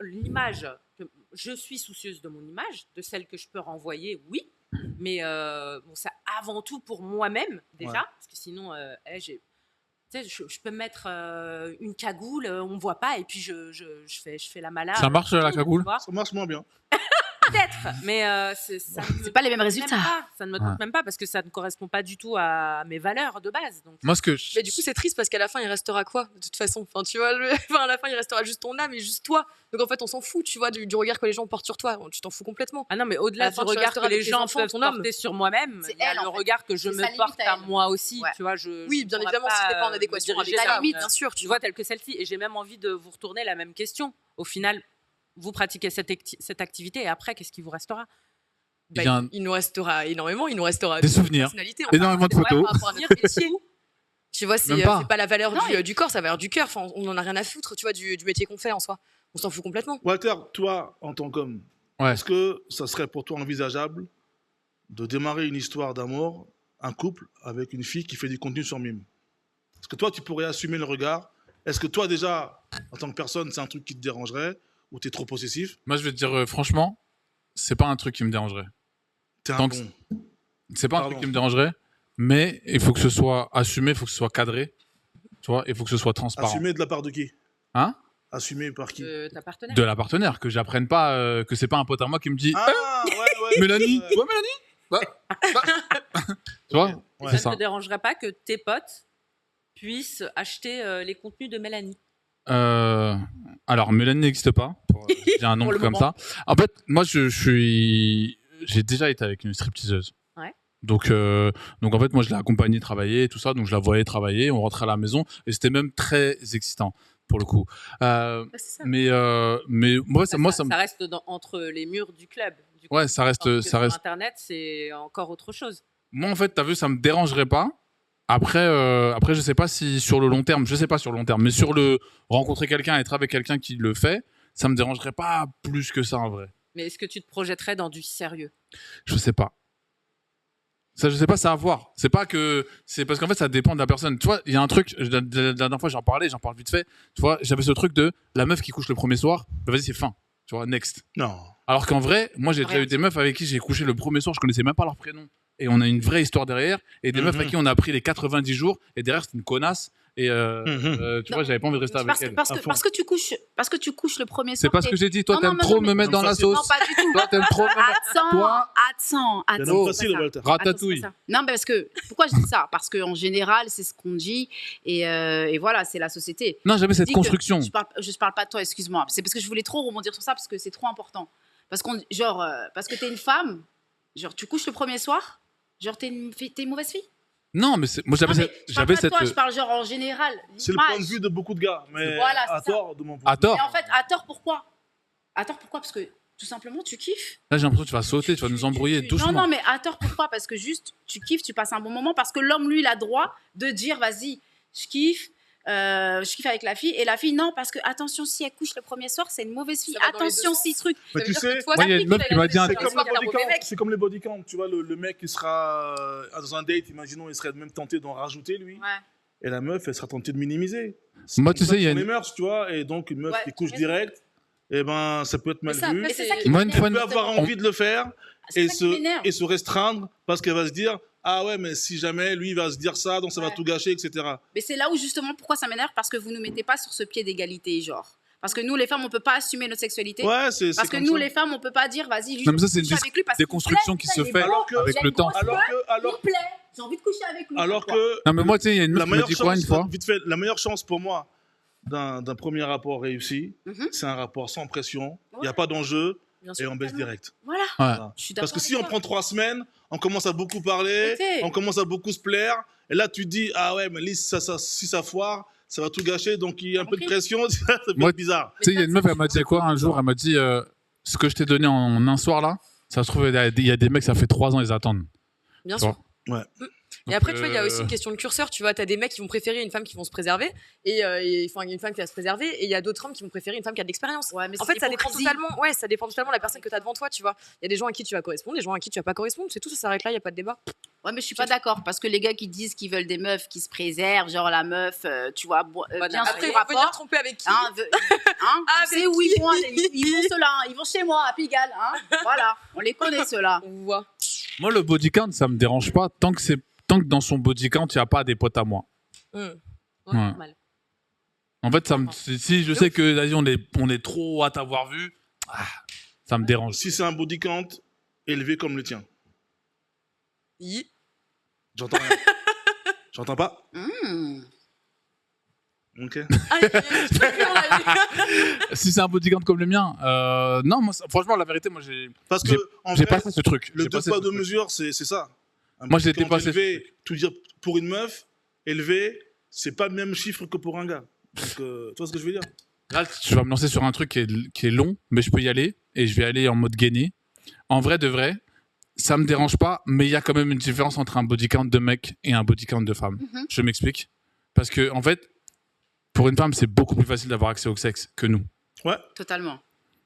J: l'image. Je suis soucieuse de mon image, de celle que je peux renvoyer, oui. Mais bon, c'est avant tout pour moi-même, déjà.
B: Ouais.
J: Parce que sinon, tu sais, je peux mettre une cagoule, on me voit pas, et puis je fais la malade.
E: Ça marche, la
J: tu
E: cagoule
J: vois.
B: Ça marche moins bien.
J: Peut-être, mais ça ne me
D: C'est pas les mêmes
J: tente
D: résultats.
J: même pas. Ça ne me tente
E: Ouais.
J: même pas parce que ça ne correspond pas du tout à mes valeurs de base. Donc,
E: Moi, ce que
C: Mais du coup, c'est triste parce qu'à la fin, il restera quoi de toute façon? Enfin, tu vois, enfin, à la fin, il restera juste ton âme et juste toi. Donc en fait, on s'en fout, tu vois, du regard que les gens portent sur toi. Tu t'en fous complètement.
J: ah non, mais
C: À
J: au-delà
C: la
J: du
C: fin, tu
J: regard
C: resteras
J: que les
C: avec tes
J: gens
C: enfants,
J: peuvent
C: ton homme.
J: porter sur moi-même,
D: C'est
J: il y a
D: elle,
J: le
D: en fait.
J: regard que je
D: C'est
J: me
D: sa limite
J: porte
D: à
J: à
D: elle.
J: moi aussi.
D: Ouais.
J: Tu vois, je
C: Oui, bien
J: pourrais
C: évidemment, si t'es pas en
J: me
C: adéquation avec
J: diriger
C: ta
J: vers
C: limite,
J: une-
C: bien sûr.
J: Tu vois, telle que celle-ci. Et j'ai même envie de vous retourner la même question. Au final, vous pratiquez cette activité et après, qu'est-ce qui vous restera?
E: il y a un-
C: Il nous restera énormément, il nous restera
E: Des souvenirs.
C: personnalité,
E: énormément de
C: Ouais,
E: photos.
C: par rapport à notre métier. Tu vois,
E: Même pas.
C: c'est pas la valeur
D: Non,
C: du corps, c'est la valeur du cœur. Enfin, on en a rien à foutre, tu vois, du métier qu'on fait en soi. On s'en fout complètement.
B: Walter, toi, en tant qu'homme,
E: Ouais.
B: est-ce que ça serait pour toi envisageable de démarrer une histoire d'amour, un couple, avec une fille qui fait du contenu sur Mime? Est-ce que toi, tu pourrais assumer le regard? Est-ce que toi, déjà, en tant que personne, c'est un truc qui te dérangerait? Ou t'es trop possessif?
E: Moi, je vais te dire franchement, c'est pas un truc qui me dérangerait.
B: T'es un
E: Tant que-
B: bon.
E: C'est pas un
B: Pardon.
E: truc qui me dérangerait, mais il faut que ce soit assumé, il faut que ce soit cadré. Tu vois, il faut que ce soit transparent.
B: Assumé de la part de qui?
E: Hein?
B: Assumé par qui?
J: De ta partenaire.
E: De la partenaire, que j'apprenne pas, que c'est pas un pote à moi qui me dit
B: Ah, ouais.
E: Mélanie,
B: Ouais.
E: tu vois Mélanie Tu vois
B: Ouais.
E: C'est
J: Ça ne
E: ça.
J: te dérangerait pas que tes potes puissent acheter les contenus de Mélanie?
E: Alors, Mélanie n'existe pas. J'ai un nom
J: Pour le
E: comme
J: moment.
E: ça. En fait, moi, j'ai déjà été avec une stripteaseuse.
J: Ouais.
E: Donc en fait, moi, je l'ai accompagnée travailler, tout ça. Donc, je la voyais travailler. On rentrait à la maison et c'était même très excitant pour le coup.
J: C'est ça.
E: Mais moi, ça me-
J: reste entre les murs du club. Du coup,
E: ouais, ça reste,
J: tandis que
E: ça
J: sur
E: reste.
J: Internet, c'est encore autre chose.
E: Moi, en fait, t'as vu, ça me dérangerait pas. Après, je sais pas si sur le long terme, mais sur le rencontrer quelqu'un, être avec quelqu'un qui le fait, ça me dérangerait pas plus que ça en vrai.
J: Mais est-ce que tu te projetterais dans du sérieux?
E: Je sais pas. Ça, je sais pas, c'est à voir. C'est pas que. C'est parce qu'en fait, ça dépend de la personne. Tu vois, il y a un truc, la dernière fois, j'en parle vite fait. Tu vois, j'avais ce truc de la meuf qui couche le premier soir, bah, vas-y, c'est fin. Tu vois, next.
B: Non.
E: Alors qu'en vrai, moi, j'ai déjà eu des meufs avec qui j'ai couché le premier soir, je connaissais même pas leur prénom. Et on a une vraie histoire derrière. Et des meufs avec qui on a pris les 90 jours. Et derrière, c'était une connasse. Et tu vois, j'avais pas envie de rester avec elle.
D: Parce que tu couches le premier
E: C'est
D: soir.
E: pas ce que j'ai dit. Toi,
D: Non,
E: t'aimes
D: non,
E: trop
D: non,
E: me
D: mais-
E: mettre dans la sauce.
D: Non, pas du tout.
E: Toi, t'aimes trop me mettre. Toi,
D: Attends.
B: C'est un homme facile,
D: c'est ça.
B: Walter.
E: ratatouille.
D: Attends, c'est pas ça. Non, parce que pourquoi je dis ça? Parce qu'en général, c'est ce qu'on dit et voilà, c'est la société.
E: Non, j'avais cette
D: Dis que-
E: construction.
D: Je parle pas de toi, excuse-moi. C'est parce que je voulais trop rebondir sur ça parce que c'est trop important. Parce que t'es une femme, genre tu couches le premier soir, genre t'es une mauvaise fille.
E: Non, mais moi,
D: Non, mais je parle pas de
E: cette.
D: toi, je parle genre en général.
B: C'est le
D: l'image.
B: point de vue de beaucoup de gars, mais
D: Voilà,
B: à
D: c'est ça.
B: tort de mon point
E: À
B: de vue.
E: tort.
D: Et en fait, à tort pourquoi? Parce que tout simplement tu kiffes.
E: Là, j'ai l'impression que tu vas sauter, tu vas nous embrouiller doucement.
D: Non, mais à tort pourquoi? Parce que juste tu kiffes, tu passes un bon moment. Parce que l'homme, lui, il a droit de dire vas-y, je kiffe avec la fille. Et la fille, non, parce que attention, si elle couche le premier soir, c'est une mauvaise fille.
C: Ça va dans les deux
D: Attention,
C: sens.
D: si truc.
B: Mais tu sais,
E: Moi, il y a une meuf qui m'a dit un
B: c'est
E: truc.
B: comme,
C: un mauvais mec.
B: c'est comme les body count. Tu vois, le mec, il sera dans un date, imaginons, il serait même tenté d'en rajouter, lui.
D: Ouais.
B: Et la meuf, elle sera tentée de minimiser.
E: Moi,
B: C'est
E: tu sais, il y a
B: comme
E: une-
B: les mœurs, tu vois, et donc une meuf
D: Ouais,
B: qui
D: tu
B: couche
D: as raison.
B: direct, eh ben, ça peut être mal
C: Mais ça,
B: vu.
C: après,
D: Mais c'est ça qui
E: Moi, une
D: m'énerve.
E: fois,
B: Elle peut avoir envie de le faire
D: C'est
B: et
D: ça qui m'énerve.
B: se restreindre parce qu'elle va se dire ah ouais, mais si jamais lui il va se dire ça, donc ça va
D: Ouais.
B: tout gâcher, etc.
D: Mais c'est là où justement, pourquoi ça m'énerve? Parce que vous ne nous mettez pas sur ce pied d'égalité, genre. Parce que nous, les femmes, on peut pas assumer notre sexualité.
B: Ouais, c'est
D: Parce que
B: comme
D: nous,
B: ça.
D: les femmes, on peut pas dire vas-y, lui,
E: Non, mais ça,
D: je
E: c'est une
D: couche avec lui parce qu'il me
E: déconstruction
D: plaît,
E: qui se
D: il est
E: fait
D: beau,
B: Alors que-
E: avec
D: il a
E: le
D: une
E: temps.
D: grosse
B: Alors
D: gueule,
B: que, alors,
D: il me plaît, j'ai envie de coucher avec lui.
B: alors
D: Pourquoi?
B: que
E: Non, mais moi, tu sais, il y a une
B: la
E: meuf qui m'a
B: meilleure
E: dit quoi une
B: chance,
E: fois
B: vite fait, la meilleure chance pour moi d'un premier rapport réussi,
D: Mhm.
B: c'est un rapport sans pression, il n'y a
D: Ouais.
B: pas d'enjeu
C: Bien
B: et
C: sûr.
B: on baisse direct.
D: Voilà,
E: Ouais.
D: je suis d'accord.
B: Parce que si on
D: avec
B: prend 3 semaines, on commence à beaucoup parler,
D: Ok.
B: on commence à beaucoup se plaire, et là tu te dis ah ouais, mais si ça foire, ça va tout gâcher, donc il y a un peu de
D: Compris.
B: pression, ça peut
E: Moi,
B: être bizarre.
E: Tu sais, il y a une meuf, elle m'a dit quoi un jour? Elle m'a dit ce que je t'ai donné en un soir là, ça se trouve, il y a des mecs, ça fait 3 ans, ils attendent.
C: Bien
E: Tu
C: sûr.
E: vois.
C: Et après, tu vois, il y a aussi une question de curseur. Tu vois, t'as des mecs qui vont préférer une femme qui vont se préserver enfin, une femme qui va se préserver, et il y a d'autres hommes qui vont préférer une femme qui a de l'expérience.
D: Ouais, mais
C: En fait, ça dépend totalement de la personne que tu as devant toi, tu vois. Il y a des gens à qui tu vas correspondre, des gens à qui tu vas pas correspondre. C'est tout, ça s'arrête là, il y a pas de débat.
D: Ouais, mais je suis pas d'accord parce que les gars qui disent qu'ils veulent des meufs qui se préservent, genre la meuf, tu vois, bien
C: Après,
D: sûr,
C: venir tromper avec qui
D: c'est où ils vont aller. Ils vont ceux-là, hein. Ils vont chez moi à Pigalle, hein. Voilà, on les connaît ceux-là.
C: On voit.
E: Moi, le body count, ça me dérange pas tant que dans son body count, il n'y a pas des potes à moi.
J: Ouais,
E: Ouais.
J: normal.
E: En fait, si je sais que vas-y, on est trop à t'avoir vu, ça me dérange.
B: Si c'est un body count élevé comme le tien. J'entends rien. J'entends pas. Ok.
E: Si c'est un body count comme le mien, non, moi, franchement, la vérité, moi,
B: Parce que en
E: j'ai
B: vrai,
E: passé ce truc.
B: Le
E: J'ai
B: deux
E: passé
B: poids
E: ce
B: deux
E: truc.
B: mesures, c'est ça. Un
E: Moi,
B: body
E: j'ai
B: count
E: dépassé ce
B: élevé, tout dire pour une meuf, élevé, c'est pas le même chiffre que pour un gars. Donc, tu vois ce que je veux dire?
E: Là, je vais me lancer sur un truc qui est long, mais je peux y aller et je vais aller en mode gainé. En vrai de vrai, ça me dérange pas, mais il y a quand même une différence entre un body count de mec et un body count de femme. Je m'explique. Parce que, en fait, pour une femme, c'est beaucoup plus facile d'avoir accès au sexe que nous.
B: Ouais.
D: Totalement.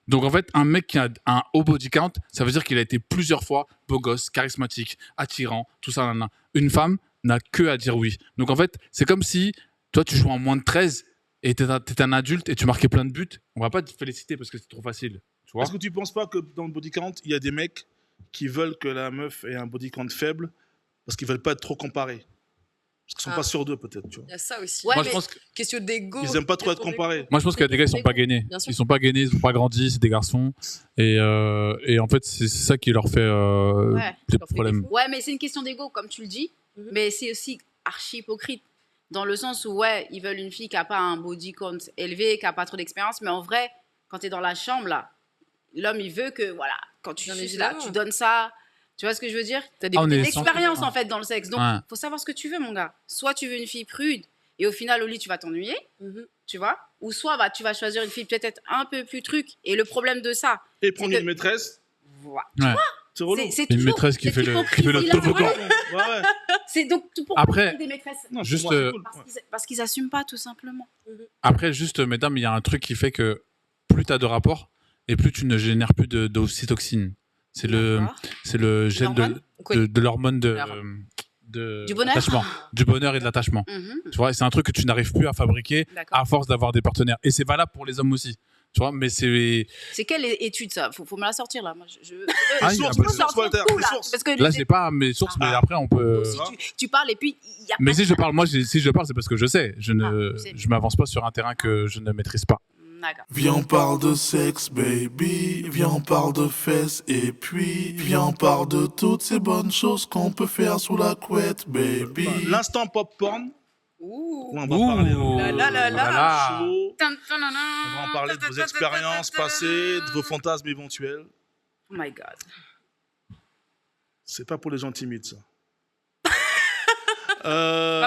E: Donc, en fait, un mec qui a un haut body count, ça veut dire qu'il a été plusieurs fois beau gosse, charismatique, attirant, tout ça, nanana. Une femme n'a que à dire oui. Donc, en fait, c'est comme si toi, tu jouais en moins de 13 et t'étais un adulte et tu marquais plein de buts. On va pas te féliciter parce que c'est trop facile. Tu vois?
B: Est-ce que tu penses pas que dans le body count, il y a des mecs qui veulent que la meuf ait un body count faible parce qu'ils veulent pas être trop comparés? Parce qu'ils sont pas sûrs d'eux, peut-être, tu vois.
C: Il y a ça aussi.
E: Moi, je pense que
C: Question d'ego.
B: Ils aiment pas trop être comparés.
E: Moi, je pense qu'il y a des gars, ils sont pas gainés.
C: Bien sûr.
E: Ils sont pas gainés, ils sont pas grandis, c'est des garçons. Et en fait, c'est ça qui leur fait des problèmes.
D: Ouais, mais c'est une question d'ego, comme tu le dis. Mais c'est aussi archi hypocrite. Dans le sens où, ouais, ils veulent une fille qui n'a pas un body count élevé, qui n'a pas trop d'expérience. Mais en vrai, quand tu es dans la chambre, là, l'homme, il veut que, voilà, quand tu es là, tu donnes ça. Tu vois ce que je veux dire?
C: T'as des
D: l'expérience, en fait, dans le sexe. Donc,
E: Ouais.
D: faut savoir ce que tu veux, mon gars. Soit tu veux une fille prude, et au final, au lit, tu vas t'ennuyer, tu vois? Ou soit, bah, tu vas choisir une fille peut-être un peu plus truc. Et le problème de ça...
B: Et prendre une maîtresse.
D: Voilà.
E: Ouais.
D: Tu vois?
B: C'est
D: C'est
E: Une
D: toujours
E: maîtresse qui
D: cette
E: fait le
D: hypocrisie-là.
E: toboggan.
B: Ouais.
D: C'est donc pourquoi
E: Après,
D: on fait des maîtresses?
B: Non,
E: juste,
B: pour moi, c'est cool.
D: Parce qu'ils n'assument pas, tout simplement.
E: Après, juste, mesdames, il y a un truc qui fait que plus tu as de rapports et plus tu ne génères plus d'oxytocine. C'est le gène de l'hormone
D: Du bonheur.
E: l'attachement, du bonheur et de l'attachement. Tu vois, et c'est un truc que tu n'arrives plus à fabriquer à force d'avoir des partenaires. Et c'est valable pour les hommes aussi. Tu vois, mais c'est.
D: C'est quelle étude, ça? Faut me la sortir, là. Moi,
E: Ah, il y a pas de
B: source, Walter,
D: tout, là.
B: source.
D: Parce que
E: Là, j'ai pas mes sources, mais après, on peut.
D: si tu parles et puis il y a
E: Mais
D: pas
E: si
D: de-
E: je parle, si je parle, c'est parce que je sais.
D: c'est bien.
E: Je m'avance pas sur un terrain que je ne maîtrise pas.
D: D'accord.
K: Viens on parle de sexe, baby. Viens on parle de fesses et puis viens on parle de toutes ces bonnes choses qu'on peut faire sous la couette, baby.
B: L'instant pop-porn.
C: Ouh.
B: On va parler
C: là.
B: chaud.
D: Tan, tan, nan,
B: On va en parler de vos expériences passées, de vos fantasmes éventuels.
D: Oh my God.
B: C'est pas pour les gens timides, ça.
J: Pas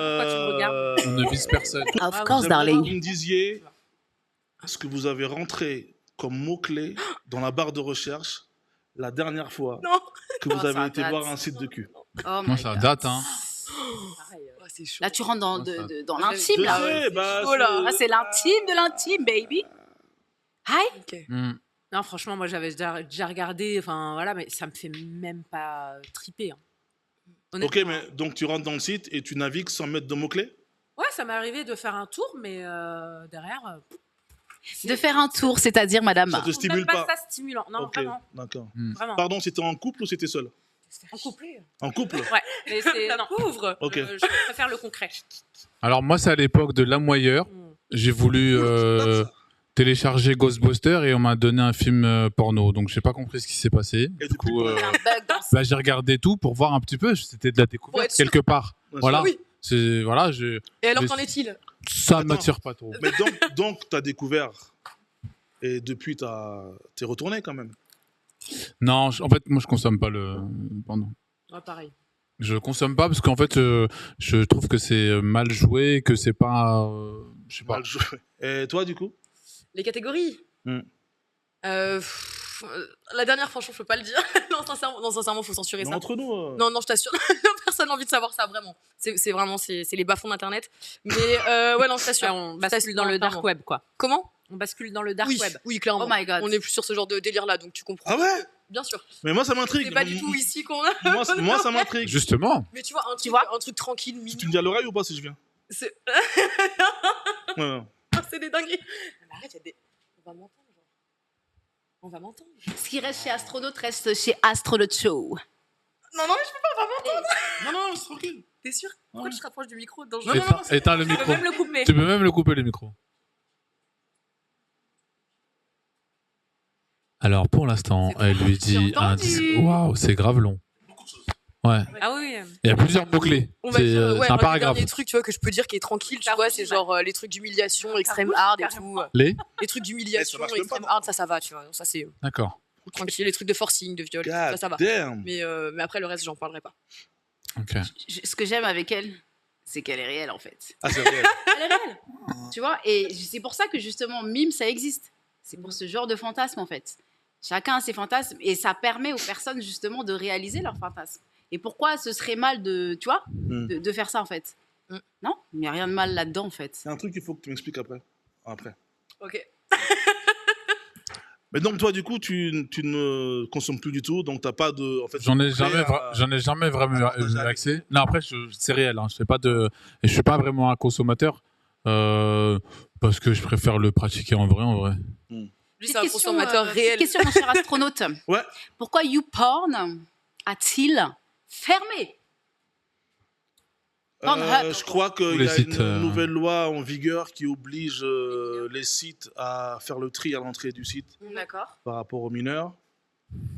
J: pourquoi tu me regardes.
E: On ne vise personne.
D: Of course,
B: J'aimerais
D: darling.
B: que vous me disiez ce que vous avez rentré comme mot-clé dans la barre de recherche la dernière fois que vous
D: Oh,
B: avez
D: ça
B: été
D: date.
B: voir un site de cul.
D: Oh
E: Moi,
D: my
E: ça
D: God.
E: date, hein.
C: C'est chaud.
D: Là, tu rentres dans, dans l'intime,
B: Je
D: là.
B: sais, bah,
C: chaud, là.
D: Là, c'est l'intime de l'intime, baby. Hi.
C: Ok.
J: Non, franchement, moi, j'avais déjà regardé, enfin, voilà, mais ça me fait même pas triper. Hein.
B: Ok,
J: Honnêtement.
B: mais donc tu rentres dans le site et tu navigues sans mettre de mots-clés?
J: Ouais, ça m'est arrivé de faire un tour, mais derrière...
D: De faire un tour, c'est-à-dire, madame.
B: Ça te stimule
J: même pas
B: pas?
J: ça stimulant. Non,
B: Ok,
J: vraiment.
B: d'accord.
J: Vraiment.
B: Pardon, c'était en couple ou c'était seul?
J: En couple.
B: En couple?
J: Ouais, mais c'est...
C: La
J: non.
C: pauvre.
B: Ok.
J: Je préfère le concret.
E: Alors, moi, c'est à l'époque de Lamoyeur. J'ai voulu télécharger Ghostbusters et on m'a donné un film porno. Donc, j'ai pas compris ce qui s'est passé.
B: Et
E: Du coup,
D: Il y a un bug dans ce-
E: j'ai regardé tout pour voir un petit peu. C'était de la
C: Pour
E: découverte
C: être sûr.
E: quelque part.
B: Bien
E: Voilà.
B: sûr.
C: Oui.
E: C'est voilà.
C: Et alors,
E: Mais
C: qu'en est-il?
E: Ça
B: Attends.
E: m'attire pas trop.
B: Mais donc tu as découvert et depuis t'es retourné quand même.
E: Non, en fait, moi, je consomme pas le porno.
J: Ouais, pareil.
E: Je consomme pas parce qu'en fait, je trouve que c'est mal joué, que c'est pas, je sais pas.
B: Mal joué. Et toi du coup?
C: Les catégories.
B: Hmm.
C: La dernière, franchement, je peux pas le dire. non, sincèrement, faut censurer
B: Mais
C: ça.
B: entre nous.
C: Non, je t'assure, personne n'a envie de savoir ça, vraiment. C'est vraiment, c'est les bas-fonds d'Internet. Mais ouais, non, je t'assure.
J: On bascule dans le dark web, quoi.
C: Comment?
J: On bascule dans le dark web.
C: Oui, clairement.
D: Oh my God.
C: On est plus sur ce genre de délire-là, donc tu comprends.
B: Ah ouais?
C: Bien sûr.
B: Mais moi, ça m'intrigue.
C: C'est pas du tout ici qu'on a.
B: Moi, ça m'intrigue.
E: Justement.
C: Mais tu vois, un truc tranquille, mignon.
B: Tu me dis à l'oreille ou pas si je viens?
C: C'est
B: Ouais.
C: c'est des dingueries. Mais arrête, on va m'entendre. On va m'entendre.
D: Ce qui reste chez Astronaute reste chez Astronaute Show.
C: Non, mais je peux pas, on va m'entendre.
B: Non, c'est tranquille.
C: T'es sûr? Pourquoi tu te rapproches du micro dans
E: Éteins le micro.
J: Même le couper.
E: Tu peux même le couper, le micro. Alors, pour l'instant, elle lui dit un disque. Waouh, c'est grave long. Ouais.
J: Ah oui.
E: Il y a plusieurs mots-clés.
C: On va dire,
E: C'est un
C: le
E: paragraphe.
C: dernier truc, tu vois, que je peux dire qui est tranquille, tu vois, c'est genre les trucs d'humiliation, extrême hard et tout.
E: Les
C: trucs d'humiliation,
B: ça marche même
C: extrême
B: pas,
C: hard, ça va, tu vois. Ça, c'est
E: D'accord.
C: tranquille. Les trucs de forcing, de viol, ça va.
B: Damn.
C: Mais après, le reste, j'en parlerai pas.
E: Ok.
D: Ce que j'aime avec elle, c'est qu'elle est réelle en fait.
B: Ah, c'est vrai.
D: Elle est réelle. Tu vois, et c'est pour ça que justement, mime, ça existe. C'est pour ce genre de fantasme en fait. Chacun a ses fantasmes et ça permet aux personnes justement de réaliser leurs fantasmes. Et pourquoi ce serait mal de, tu vois, de faire ça en fait? Non, il n'y a rien de mal là-dedans en fait.
B: C'est un truc qu'il faut que tu m'expliques après.
C: Ok.
B: Mais donc toi du coup tu ne consommes plus du tout, donc t'as pas de. En fait,
E: J'en ai jamais vraiment eu accès. Non, après c'est réel. Hein, je fais pas de, et je suis pas vraiment un consommateur parce que je préfère le pratiquer en vrai.
C: Lui, c'est un consommateur réel.
D: Question, mon cher astronaute.
B: Ouais.
D: Pourquoi YouPorn a-t-il fermé?
B: Je crois qu'il y a
E: sites,
B: une nouvelle loi en vigueur qui oblige les sites à faire le tri à l'entrée du site
C: D'accord.
B: par rapport aux mineurs.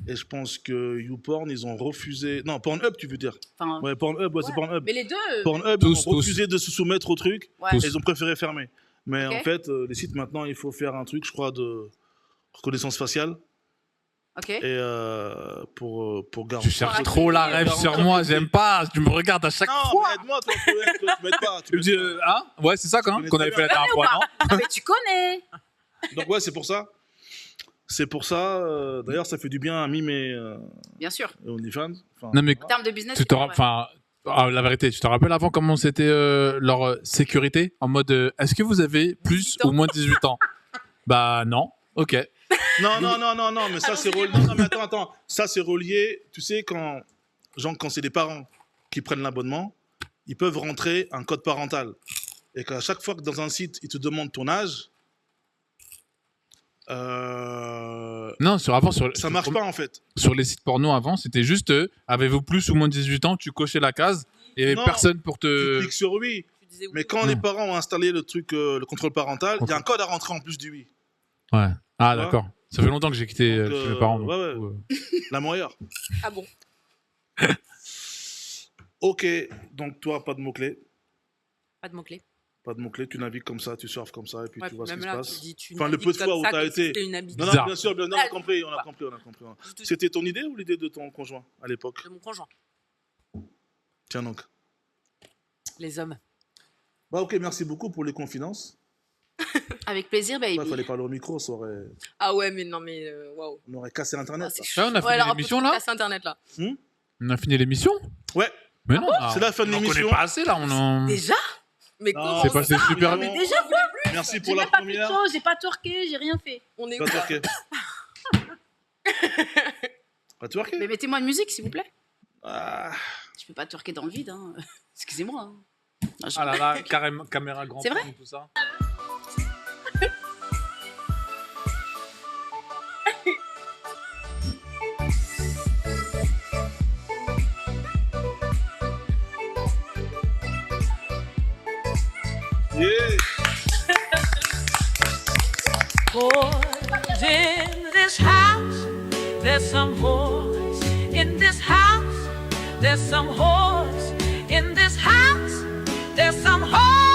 B: Et je pense que YouPorn, ils ont refusé. Non, Pornhub, tu veux dire?
D: Enfin,
B: Ouais, Pornhub, c'est Pornhub.
D: mais les deux.
B: Pornhub,
E: Tous,
B: ils ont refusé de se soumettre au truc.
D: Ouais.
B: Et ils ont préféré fermer. Mais
D: Ok.
B: en fait, les sites maintenant, il faut faire un truc, je crois, de reconnaissance faciale.
D: Ok.
B: Et pour
E: Tu
B: garantir.
E: cherches trop la rêve sur moi. J'aime pas. Tu me regardes à chaque
B: Non,
E: fois.
B: mais aide-moi, toi, tu m'aides pas.
E: Tu me dis hein? Ouais, c'est ça quand
B: Tu
E: qu'on avait fait la dernière fois, non?
D: Ah, mais tu connais.
B: Donc ouais, c'est pour ça. C'est pour ça. D'ailleurs, ça fait du bien à Mime et
D: Bien sûr.
B: OnlyFans. Enfin,
E: Non mais
D: En termes de business.
E: tu te enfin. La vérité, tu te rappelles avant comment c'était leur sécurité en mode est-ce que vous avez plus ou moins de 18 ans? Bah non. Ok.
B: Non, mais ça c'est relié. Non, mais attends. Ça c'est relié. Tu sais, quand c'est des parents qui prennent l'abonnement, ils peuvent rentrer un code parental. Et qu'à chaque fois que dans un site, ils te demandent ton âge,
E: Non,
B: ça marche pas en fait.
E: Sur les sites porno avant, c'était juste avez-vous plus ou moins de 18 ans, tu cochais la case et il y avait
B: Non,
E: personne pour
B: Tu
E: te.
B: cliques sur oui. Mais quand les parents ont installé le truc, le contrôle parental, il y a un code à rentrer en plus du oui.
E: Ouais. Ah
B: Tu vois?
E: d'accord. Ça fait longtemps que j'ai quitté
B: Donc,
E: chez mes parents. donc,
B: ouais.
E: du coup,
B: La meilleure.
C: Ah bon?
B: Ok, donc toi, pas de mots-clés.
J: Pas de mots-clés.
B: Pas de mots-clés, tu navigues comme ça, tu surfes comme ça, et puis
J: Ouais,
B: tu vois ce qui
J: même
B: se
J: là,
B: passe.
J: tu dis, tu
B: Enfin, le
J: navigues
B: peu de
J: comme
B: fois où
J: ça,
B: t'as
J: comme si
B: été.
J: c'était une habitude.
B: Non,
E: Bizarre.
B: bien sûr, on a compris, on a compris. C'était ton idée ou l'idée de ton conjoint à l'époque?
J: De mon conjoint.
B: Tiens donc.
J: Les hommes.
B: Bah ok, merci beaucoup pour les confidences.
D: Avec plaisir, baby.
B: Il fallait parler au micro, ça aurait...
C: Ah ouais, mais non, mais waouh.
B: on aurait cassé Internet.
C: c'est
B: ça.
E: Ah, on a
C: Ouais,
E: fini
C: alors,
E: l'émission
C: on peut
E: là.
C: casser Internet là.
E: On a fini l'émission.
B: Ouais,
E: Mais non.
B: c'est la fin de
E: On
B: l'émission.
E: connaît pas assez là. On en.
C: Déjà? Mais
B: Non,
C: comment
E: C'est passé
C: ça?
E: super
B: Mais
E: vite.
D: Déjà,
B: Merci
D: j'ai
B: pour la
D: même pas fait de
B: première.
D: show, j'ai pas twerké, j'ai rien fait.
C: On est
B: Pas
C: où là?
B: twerké. Pas twerké.
D: Mais mettez-moi une musique, s'il vous plaît.
B: Ah.
D: Je peux pas twerker dans le vide, hein. Excusez-moi. Hein. Non, je-
E: Ah là là, carrément caméra grand
D: C'est vrai
E: plan et tout ça.
B: Yeah.
A: Boys in this house, there's some whores. In this house, there's some whores. In this house, there's some whores.